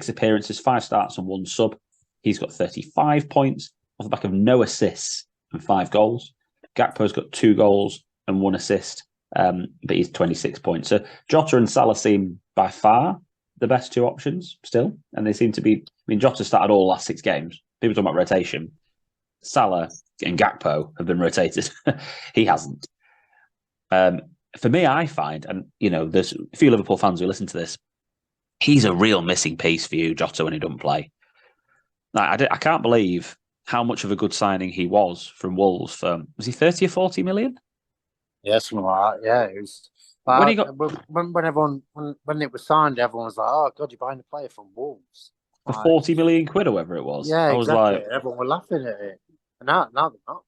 appearances, 5 starts and 1 sub. He's got 35 points off the back of no assists and 5 goals. Gakpo's got 2 goals and 1 assist, but he's 26 points. So Jota and Salah seem by far the best 2 options still, and they seem to be. I mean, Jota started all the last 6 games. People talking about rotation. Salah and Gakpo have been rotated. He hasn't. For me, I find, and there's a few Liverpool fans who listen to this, he's a real missing piece for you, Jota, when he doesn't play. I can't believe how much of a good signing he was from Wolves. Was he 30 or 40 million? Yeah, something like that. Yeah, it was. When it was signed, everyone was like, "Oh God, you're buying a player from Wolves for 40 million quid or whatever it was." Yeah, I was exactly. Everyone were laughing at it, and now they're not.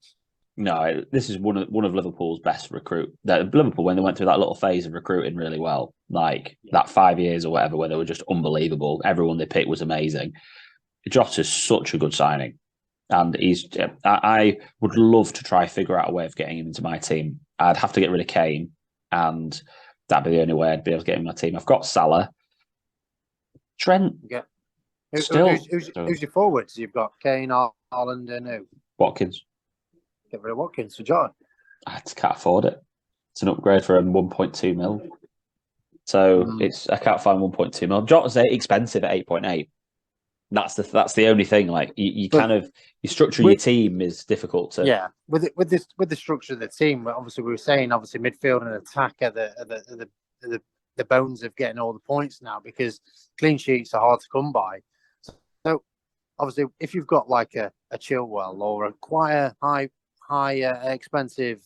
No, this is one of Liverpool's best recruit. Liverpool, when they went through that little phase of recruiting really well, that 5 years or whatever, where they were just unbelievable. Everyone they picked was amazing. Jota's such a good signing, and I would love to try figure out a way of getting him into my team. I'd have to get rid of Kane, and that'd be the only way I'd be able to get him in my team. I've got Salah, Trent. Yeah. Who's your forwards? You've got Kane, Haaland, and who? Watkins. Get rid of Watkins for John. I just can't afford it. It's an upgrade for 1.2 mil. So I can't find 1.2 mil. Jota's expensive at 8.8. That's the only thing. Like you structure your team is difficult to. Yeah, with the structure of the team, obviously we were saying midfield and attack are the bones of getting all the points now, because clean sheets are hard to come by. So obviously, if you've got like a Chilwell or a quite high expensive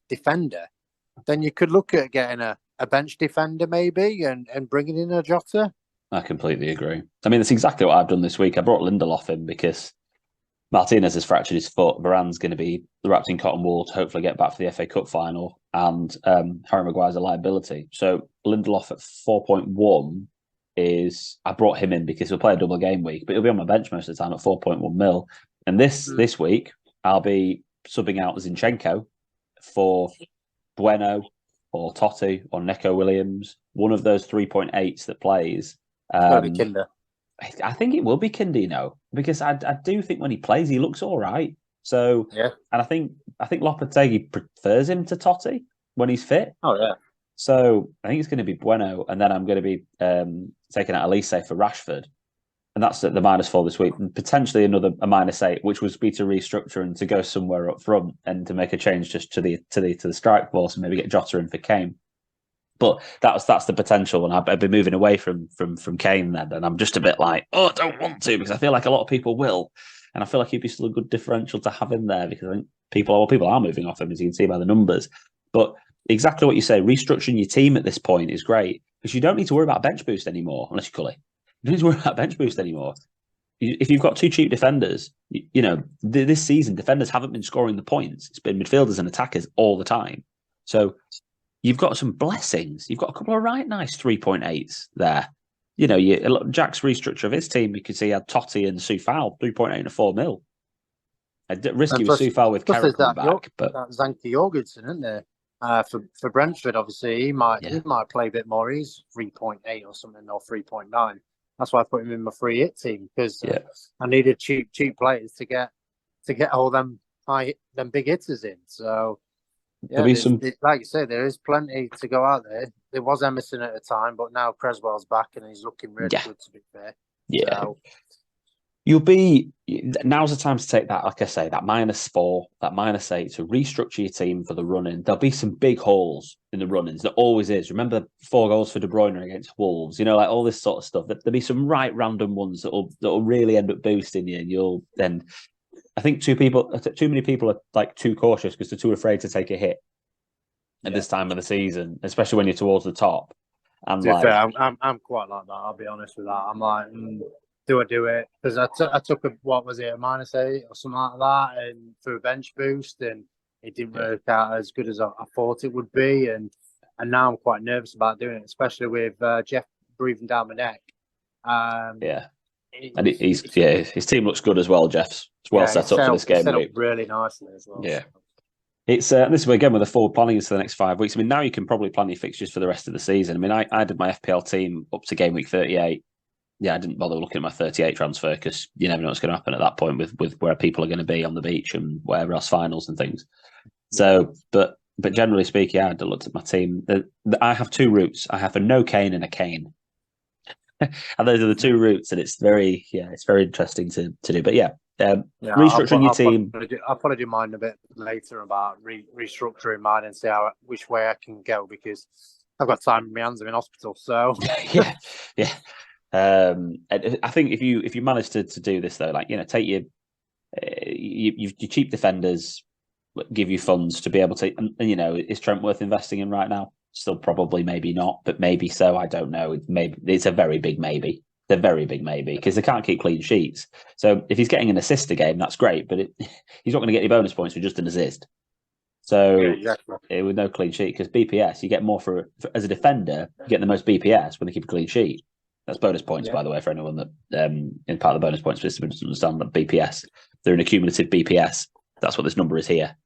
defender, then you could look at getting a bench defender maybe and bringing in a Jota. I completely agree. I mean, that's exactly what I've done this week. I brought Lindelof in because Martinez has fractured his foot. Varane's going to be wrapped in cotton wool to hopefully get back for the FA Cup final, and Harry Maguire's a liability. So Lindelof at 4.1 I brought him in because he'll play a double game week, but he'll be on my bench most of the time at 4.1 mil. And this week, I'll be subbing out Zinchenko for Bueno or Totti or Neco Williams, one of those 3.8s that plays. Kinder. I think it will be Kinder, because I do think when he plays, he looks all right. So yeah, and I think Lopetegui prefers him to Totti when he's fit. Oh yeah. So I think it's going to be Bueno, and then I'm going to be taking out Elise for Rashford, and that's at the -4 this week, and potentially a -8, which would be to restructure and to go somewhere up front and to make a change just to the strike force and maybe get Jota in for Kane. But that's the potential, and I'd be moving away from Kane then, and I'm just a bit like, I don't want to, because I feel like a lot of people will, and I feel like he'd be still a good differential to have in there, because I think people are moving off him, as you can see by the numbers. But exactly what you say, restructuring your team at this point is great, because you don't need to worry about bench boost anymore, unless you're Cully. You don't need to worry about bench boost anymore. If you've got 2 cheap defenders, this season defenders haven't been scoring the points. It's been midfielders and attackers all the time. So you've got some blessings. You've got a couple of right nice 3.8s there. Jack's restructure of his team, you could see he had Totti and Soufal, 3.8 and 4 mil. Risky with Soufal with Carrick coming back. But Zanke Jorgensen, isn't there? For Brentford, obviously, he might play a bit more. He's 3.8 or something, or 3.9. That's why I put him in my free hit team, because I needed cheap players to get to get all them big hitters in. So yeah, There'll be some. like you say, there is plenty to go out there. There was Emerson at the time, but now Creswell's back and he's looking really good. To be fair, Yeah. So, Now's the time to take that, like I say, that -4, that -8 to restructure your team for the run-in. There'll be some big holes in the run-ins. There always is. Remember 4 goals for De Bruyne against Wolves, like all this sort of stuff. There'll be some right random ones that'll really end up boosting you. And you'll then, I think too many people are like too cautious because they're too afraid to take a hit at this time of the season, especially when you're towards the top. And to be fair, I'm quite like that. I'll be honest with that. I'm like, do I do it? Because I took a -8 or something like that, and through a bench boost, and it didn't work out as good as I thought it would be, and now I'm quite nervous about doing it, especially with Jeff breathing down my neck. And his team looks good as well. Jeff's well set up for this game. Set up really nicely as well. Yeah. It's this is again with the forward planning for the next 5 weeks. I mean, now you can probably plan your fixtures for the rest of the season. I mean, I did my FPL team up to game week 38. Yeah, I didn't bother looking at my 38 transfer because you never know what's going to happen at that point with where people are going to be on the beach and wherever else, finals and things. So, but generally speaking, I looked at my team. I have 2 routes. I have a no Kane and a Kane. And those are the 2 routes, and it's very interesting to do. But restructuring your team. I'll probably do mine a bit later about restructuring mine and see which way I can go, because I've got time in my hands. I'm in hospital, so yeah. I think if you manage to do this though, like take your cheap defenders, give you funds to be able to, and is Trent worth investing in right now? Still probably, maybe not, but maybe so. I don't know. It's a very big maybe. They're very big maybe because they can't keep clean sheets. So if he's getting an assist a game, that's great, but he's not going to get any bonus points for just an assist. So with no clean sheet, because BPS, you get more for as a defender, you get the most BPS when they keep a clean sheet. That's bonus points, by the way, for anyone that in part of the bonus points system doesn't understand that BPS. They're an accumulative BPS. That's what this number is here.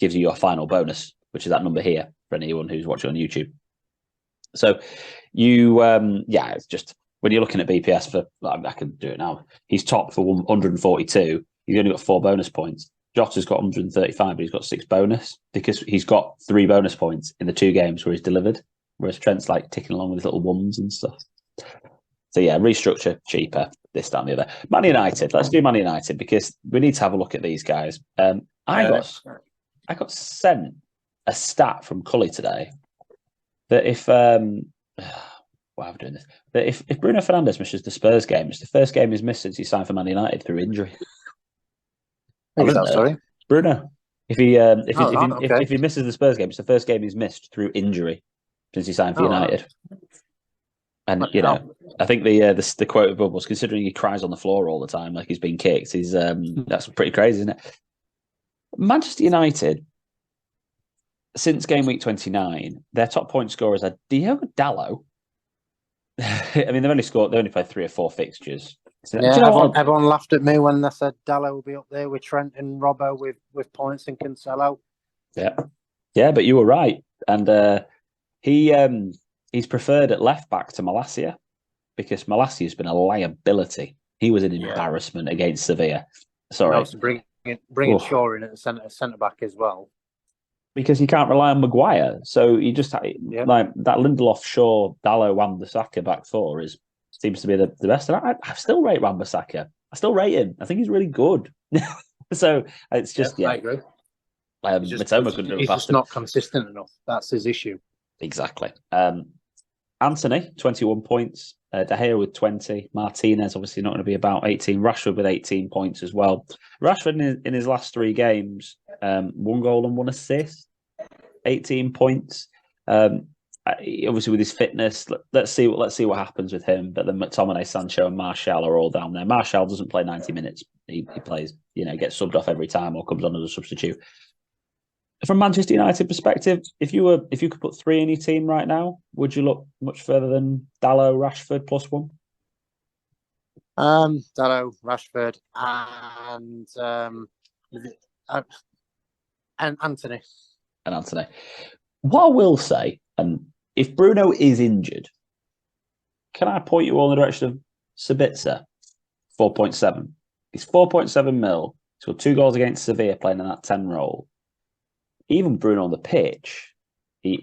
Gives you your final bonus, which is that number here for anyone who's watching on YouTube. So it's just when you're looking at BPS for, I can do it now. He's top for 142. He's only got 4 bonus points. Jota's got 135, but he's got 6 bonus because he's got 3 bonus points in the 2 games where he's delivered. Whereas Trent's like ticking along with his little ones and stuff. So restructure, cheaper, this, that, and the other. Man United, let's do Man United because we need to have a look at these guys. I got sent a stat from Cully today that if why am I doing this? That if Bruno Fernandes misses the Spurs game, it's the first game he's missed since he signed for Man United through injury. Sorry, Bruno. If he misses the Spurs game, it's the first game he's missed through injury since he signed for United. Right. And I think the quote of Bubbles, considering he cries on the floor all the time like he's been kicked, that's pretty crazy, isn't it? Manchester United, since game week 29, their top point scorers are Diogo Dalot. I mean, they only played 3 or 4 fixtures. So, everyone laughed at me when they said Dalot will be up there with Trent and Robbo with points and Cancelo. Yeah, but you were right, and he's preferred at left back to Malacia because Malacia has been a liability. He was an embarrassment against Sevilla. Sorry, bringing Shaw in at the centre back as well. Because you can't rely on Maguire. So you just like that Lindelof, Shaw, Dalot, Wan-Bissaka back 4 seems to be the best. And I still rate Wan-Bissaka. I still rate him. I think he's really good. So it's just I agree. He's just not consistent enough. That's his issue. Exactly. Anthony, 21 points. De Gea with 20. Martinez, obviously not going to be about 18. Rashford with 18 points as well. Rashford in his last 3 games, 1 goal and 1 assist, 18 points. Obviously with his fitness, let's see what happens with him. But then McTominay, Sancho, and Martial are all down there. Martial doesn't play 90 minutes. He plays, gets subbed off every time or comes on as a substitute. From Manchester United perspective, if you could put 3 in your team right now, would you look much further than Dalot, Rashford +1? Dalot, Rashford, and Anthony. And Anthony. What I will say, and if Bruno is injured, can I point you all in the direction of Sabitzer? 4.7. He's 4.7 mil. scored 2 goals against Sevilla playing in that 10 role. Even Bruno on the pitch,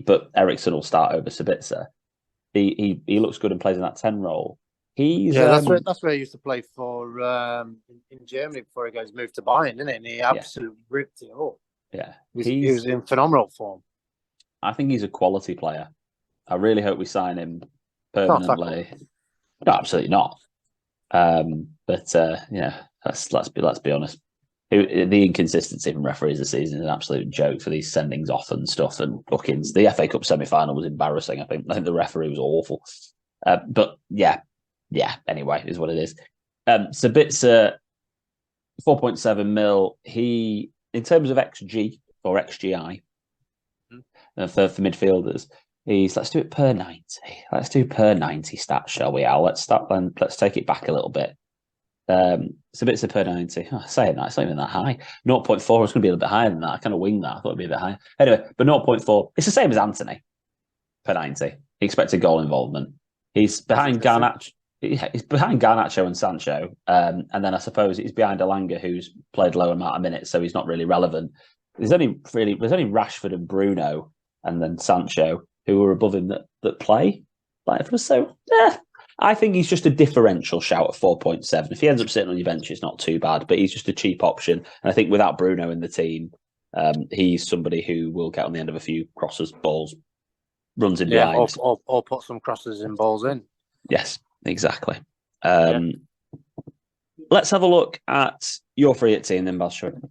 but Ericsson will start over Sabitzer. He looks good and plays in that 10 role. That's where he used to play for in Germany before he moved to Bayern, didn't it? And he absolutely ripped it up. Yeah, he was in phenomenal form. I think he's a quality player. I really hope we sign him permanently. No, absolutely not. Let's be honest. The inconsistency from referees this season is an absolute joke for these sendings off and stuff and bookings. The FA Cup semi-final was embarrassing. I think the referee was awful. But anyway, is what it is. Sabitzer, 4.7 mil. He, in terms of XG or XGI for midfielders, let's do it per 90. Let's do per 90 stats, shall we, Al? Let's take it back a little bit. Sabitzer per 90. Saying that, it's not even that high. 0.4 is going to be a little bit higher than that. I kind of winged that. I thought it'd be a bit higher. Anyway, but 0.4, it's the same as Anthony per 90. He expected goal involvement. He's behind Garnacho. He's behind Garnacho and Sancho, and then I suppose he's behind Elanga, who's played low amount of minutes, so he's not really relevant. There's only Rashford and Bruno, and then Sancho who are above him that play. I think he's just a differential shout at 4.7. If he ends up sitting on your bench, it's not too bad, but he's just a cheap option. And I think without Bruno in the team, he's somebody who will get on the end of a few crosses, balls, runs in behind. Or put some crosses and balls in. Yes, exactly. Let's have a look at your free hit team then, Balshur.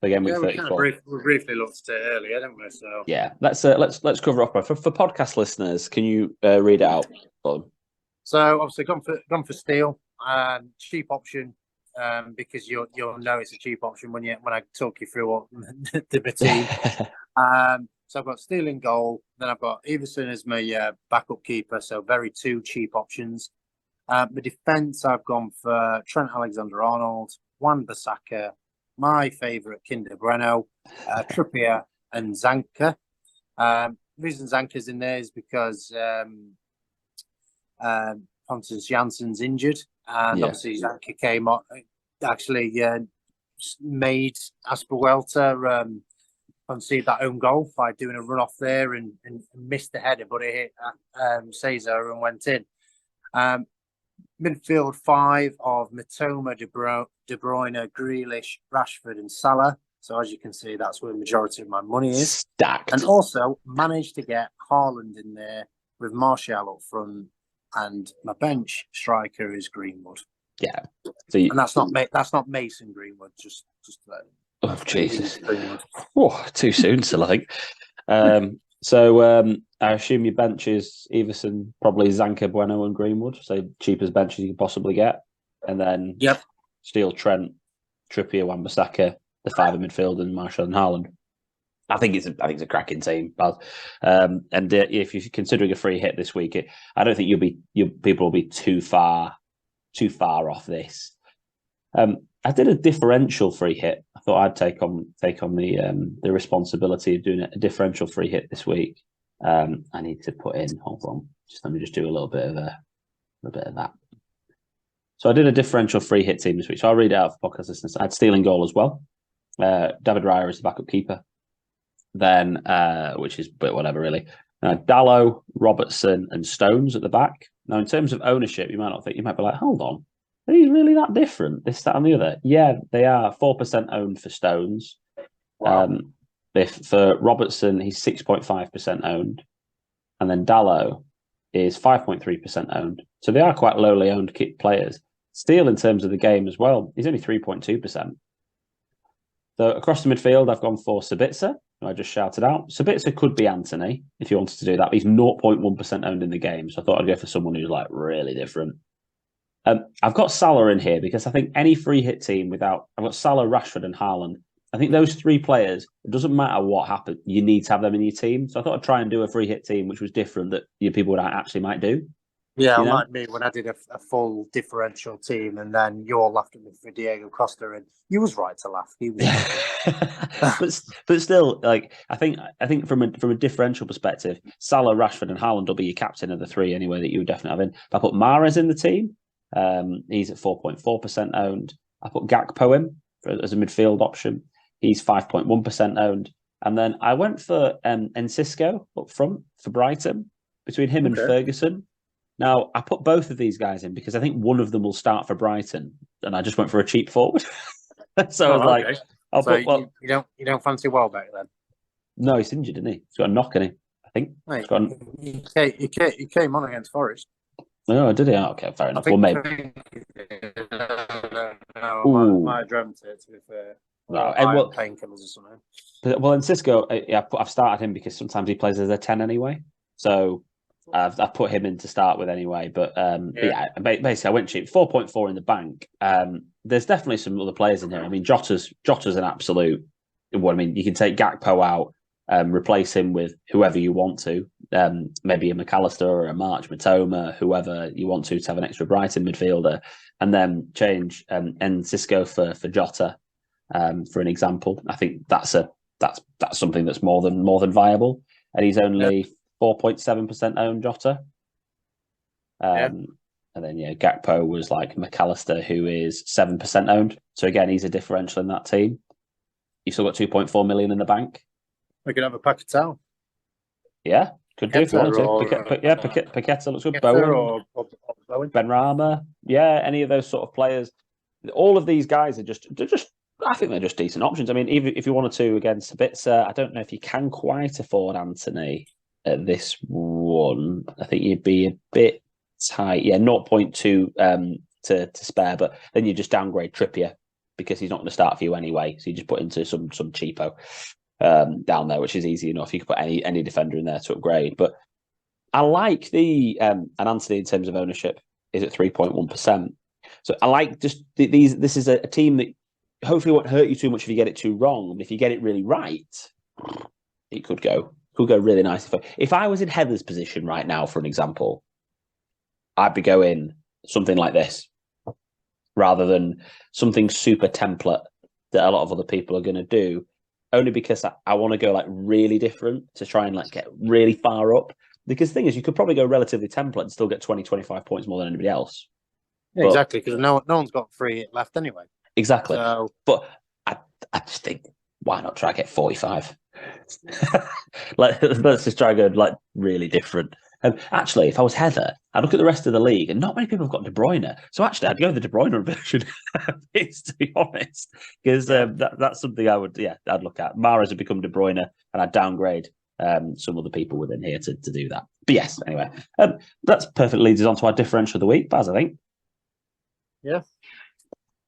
Again, week 34. We briefly looked at it earlier, didn't we? So yeah, let's cover off. For podcast listeners, can you read it out? So obviously gone for Steele, cheap option, because you'll know it's a cheap option when I talk you through what the team. So I've got Steele in goal, then I've got Everson as my backup keeper. So very two cheap options. The defence, I've gone for Trent Alexander-Arnold, Wan-Bissaka, my favourite Kinder Bueno, Trippier, and Zanka. The reason Zanka's in there is because Pontus Jansson's injured, and obviously Zanka came on, actually made Aspelwelter concede that own goal by doing a run off there and missed the header, but it hit Cesar and went in. Midfield 5 of Mitoma, De Bruyne, Grealish, Rashford, and Salah. So as you can see, that's where the majority of my money is. Stacked. And also managed to get Haaland in there with Martial up front, and my bench striker is Greenwood. Yeah. And that's not Mason Greenwood. Just oh Jesus! Oh, too soon still, I think. So I assume your bench is Everson, probably Zanka, Bueno, and Greenwood. So cheapest benches you can possibly get, and then Steele, Trent, Trippier, Wan-Bissaka, the 5 in midfield, and Martial and Haaland. I think it's a cracking team, Baz. And if you're considering a free hit this week, I don't think people will be too far off this. I did a differential free hit. I thought I'd take on the responsibility of doing a differential free hit this week. I need to put in. Hold on, let me do a little bit of that. So I did a differential free hit team this week. So I'll read it out for podcast listeners. I had Steele in goal as well. David Raya is the backup keeper. Then, which is a bit whatever really. Dallo, Robertson, and Stones at the back. Now, in terms of ownership, you might be like, hold on. Are these really that different? This, that, and the other? Yeah, they are. 4% owned for Stones. Wow. For Robertson, he's 6.5% owned. And then Dallo is 5.3% owned. So they are quite lowly owned players. Steele, in terms of the game as well, he's only 3.2%. So across the midfield, I've gone for Sabitzer, who I just shouted out. Sabitzer could be Anthony, if you wanted to do that. But he's 0.1% owned in the game. So I thought I'd go for someone who's like really different. I've got Salah in here because I think any free hit team I've got Salah, Rashford, and Haaland. I think those 3 players, it doesn't matter what happened, you need to have them in your team. So I thought I'd try and do a free hit team which was different that people would actually might do. Yeah, like me when I did a full differential team, and then you all laughed at me for Diego Costa, and you was right to laugh. He was, but still, like I think from a differential perspective, Salah, Rashford, and Haaland will be your captain of the 3 anyway that you would definitely have in. If I put Mahrez in the team, he's at 4.4% owned. I put Gakpo in. as a midfield option. He's 5.1% owned. And then I went for Cisco up front for Brighton, between him and Ferguson. Now, I put both of these guys in because I think one of them will start for Brighton, and I just went for a cheap forward. So I was like, you don't fancy Welbeck then? No, he's injured, isn't he? He's got a knock in him, I think. Mate, he came on against Forest. Oh, did he? Oh, okay, fair enough. Well, maybe. I might have dreamt it, to be fair. No, painkillers or something. Well, in Cisco, I've started him because sometimes he plays as a 10 anyway. So I've put him in to start with anyway. But basically, I went cheap. 4.4 in the bank. There's definitely some other players in here. I mean, Jota's an absolute. What I mean, you can take Gakpo out, replace him with whoever you want to. Maybe a McAllister or a March Matoma, whoever you want to have an extra Brighton midfielder, and then change Cisco for Jota, for an example. I think that's something that's more than viable, and he's only 4.7% owned, Jota. And then Gakpo was like McAllister, who is 7% owned. So again, he's a differential in that team. You've still got 2.4 million in the bank. We could have a Paquetá. Yeah, could do if you wanted to. Paquetá looks good. Bowen, Bowen. Benrahma. Yeah, any of those sort of players. All of these guys are just. I think they're just decent options. I mean, even if you wanted to against Sabitzer, I don't know if you can quite afford Anthony at this one. I think you'd be a bit tight. Yeah, 0.2 to spare, but then you just downgrade Trippier, because he's not going to start for you anyway. So you just put into some cheapo down there, which is easy enough. You could put any defender in there to upgrade. But I like the and Anthony in terms of ownership is at 3.1%. So I like just these. This is a team that hopefully won't hurt you too much if you get it too wrong. But if you get it really right, it could go really nicely. If I was in Heather's position right now, for an example, I'd be going something like this, rather than something super template that a lot of other people are going to do, only because I want to go like really different to try and like get really far up. Because the thing is, you could probably go relatively template and still get 20, 25 points more than anybody else. Yeah, exactly, because no one's got 3 left anyway. Exactly. So... But I just think, why not try and get 45? Let's just try and go like really different. Actually, if I was Heather, I'd look at the rest of the league, and not many people have got De Bruyne. So actually, I'd go the De Bruyne version, to be honest, because that's something I'd look at. Mahrez would become De Bruyne, and I'd downgrade some other people within here to do that. But yes, anyway, that's perfect. Leads us on to our differential of the week, Baz, I think. Yeah.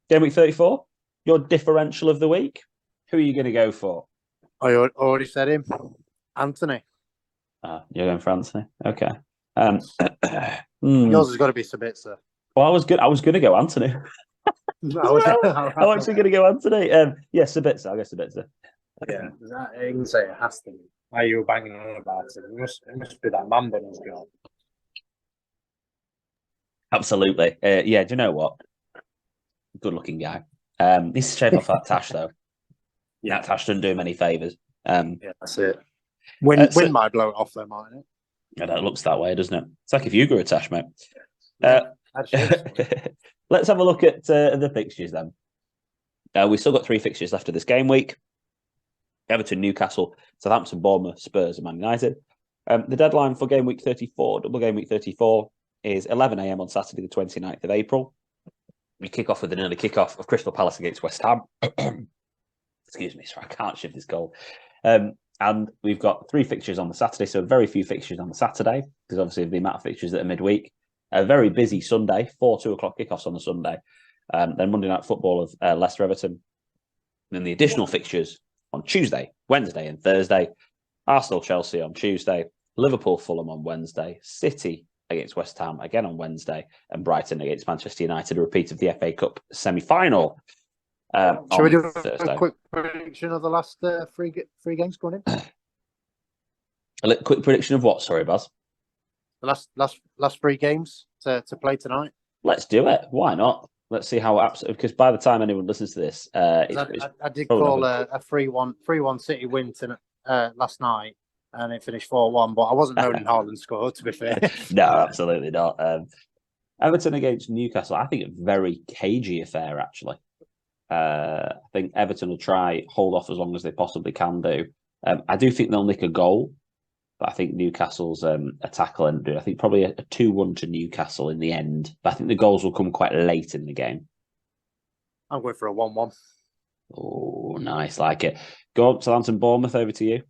Game week 34, your differential of the week. Who are you going to go for? I already said him, Anthony. You're going for Anthony. Okay. Yours has got to be Sabitzer. Well, I was going to go Anthony. I'm actually going to go Anthony. Sabitzer. I'll go Sabitzer. Yeah, you can say it has to be. Why you were banging on about it? It must be that man bun he's got. Absolutely. Do you know what? Good looking guy. Needs to shave off that tash though. Yeah, that tash doesn't do him any favours. Yeah, that's it. Wind might blow it off though, mightn't it? Yeah, it looks that way, doesn't it? It's like if you grew a tash, mate. Let's have a look at the fixtures then. We've still got 3 fixtures left of this game week. Everton, Newcastle, Southampton, Bournemouth, Spurs and Man United. The deadline for game week 34, double game week 34, is 11 a.m. on Saturday the 29th of April. We kick off with an early kick-off of Crystal Palace against West Ham. Excuse me, sorry, I can't shift this goal. And we've got 3 fixtures on the Saturday, so very few fixtures on the Saturday, because obviously of the amount of fixtures that are midweek. A very busy Sunday, 4 2:00 kickoffs on the Sunday. Then Monday Night Football of Leicester Everton. And then the additional fixtures on Tuesday, Wednesday and Thursday. Arsenal Chelsea on Tuesday, Liverpool Fulham on Wednesday, City against West Ham again on Wednesday, and Brighton against Manchester United, a repeat of the FA Cup semi-final. Shall we do a quick prediction of the last 3 games going in? A quick prediction of what? Sorry, Baz. The last 3 games to play tonight. Let's do it. Why not? Let's see how because by the time anyone listens to this, I did call a 3-1 City win last night, and it finished 4-1. But I wasn't knowing Haaland scored, to be fair. No, absolutely not. Everton against Newcastle. I think a very cagey affair, actually. I think Everton will try hold off as long as they possibly can do. I do think they'll nick a goal, but I think Newcastle's attack will end. I think probably a 2-1 to Newcastle in the end. But I think the goals will come quite late in the game. I'm going for a 1-1. Oh, nice, like it. Go up, Southampton, Bournemouth, over to you.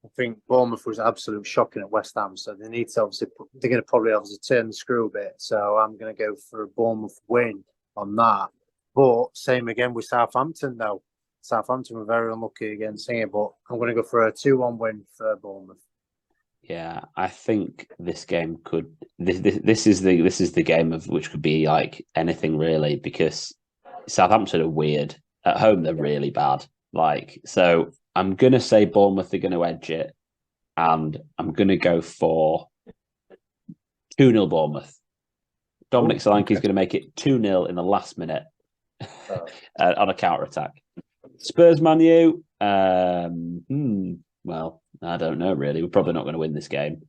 I think Bournemouth was absolute shocking at West Ham, so they need to they're going to probably turn the screw a bit. So I'm going to go for a Bournemouth win on that. But same again with Southampton, though. Southampton were very unlucky against here, but I'm going to go for a 2-1 win for Bournemouth. Yeah, I think this game could. This is the game of which could be like anything really, because Southampton are weird at home. They're really bad. So I'm gonna say Bournemouth are going to edge it, and I'm going to go for 2-0 Bournemouth. Dominic Solanke is going to make it 2-0 in the last minute on a counter attack. Spurs Man U. Well, I don't know really. We're probably not going to win this game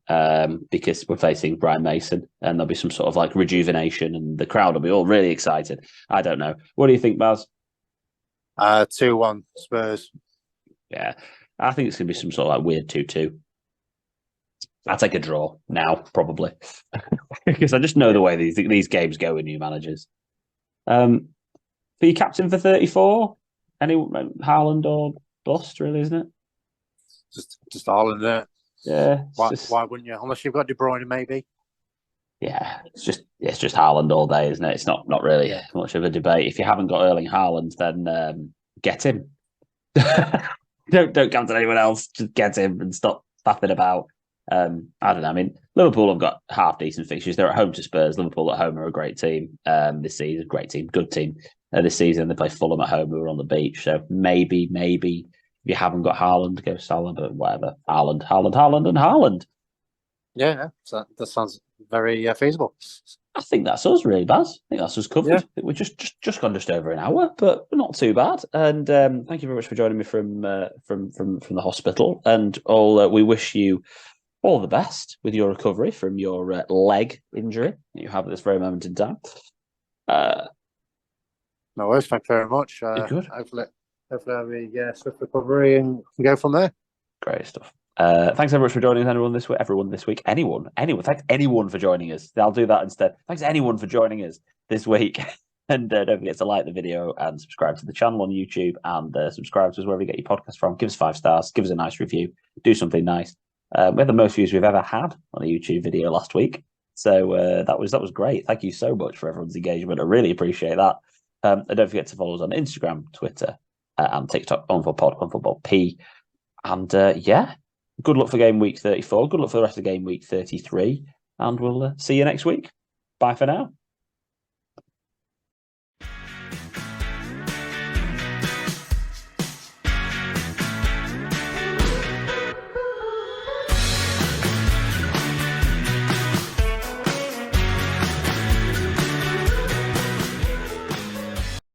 because we're facing Brian Mason, and there'll be some sort of like rejuvenation, and the crowd will be all really excited. I don't know. What do you think, Baz? 2-1 Spurs. Yeah, I think it's going to be some sort of like weird 2-2. I'll take a draw now, probably, because I just know the way these games go with new managers. For your captain for 34, any Haaland or bust, really, isn't it? Just Haaland, isn't it? Yeah. Why wouldn't you? Unless you've got De Bruyne, maybe. Yeah, it's just Haaland all day, isn't it? It's not really much of a debate. If you haven't got Erling Haaland, then get him. don't captain anyone else. Just get him and stop faffing about. I don't know. I mean, Liverpool have got half decent fixtures. They're at home to Spurs. Liverpool at home are a great team this season. Great team, good team this season. They play Fulham at home, who are on the beach. So maybe if you haven't got Haaland, go Salah, but whatever. Haaland, and Haaland. Yeah, so that sounds very feasible. I think that's us, really, Baz. I think that's us covered. Yeah. We're just gone just over an hour, but not too bad. And thank you very much for joining me from the hospital. And all we wish you all the best with your recovery from your leg injury that you have at this very moment in time. No worries. Thank you very much. Good. Hopefully have a swift recovery and can go from there. Great stuff. Thanks very much for joining us, everyone this week. Anyone. Thanks anyone for joining us. I'll do that instead. Thanks anyone for joining us this week. And don't forget to like the video and subscribe to the channel on YouTube, and subscribe to us wherever you get your podcast from. Give us 5 stars. Give us a nice review. Do something nice. We had the most views we've ever had on a YouTube video last week. So that was great. Thank you so much for everyone's engagement. I really appreciate that. And don't forget to follow us on Instagram, Twitter, and TikTok, OnFootballPod. And good luck for game week 34. Good luck for the rest of game week 33. And we'll see you next week. Bye for now.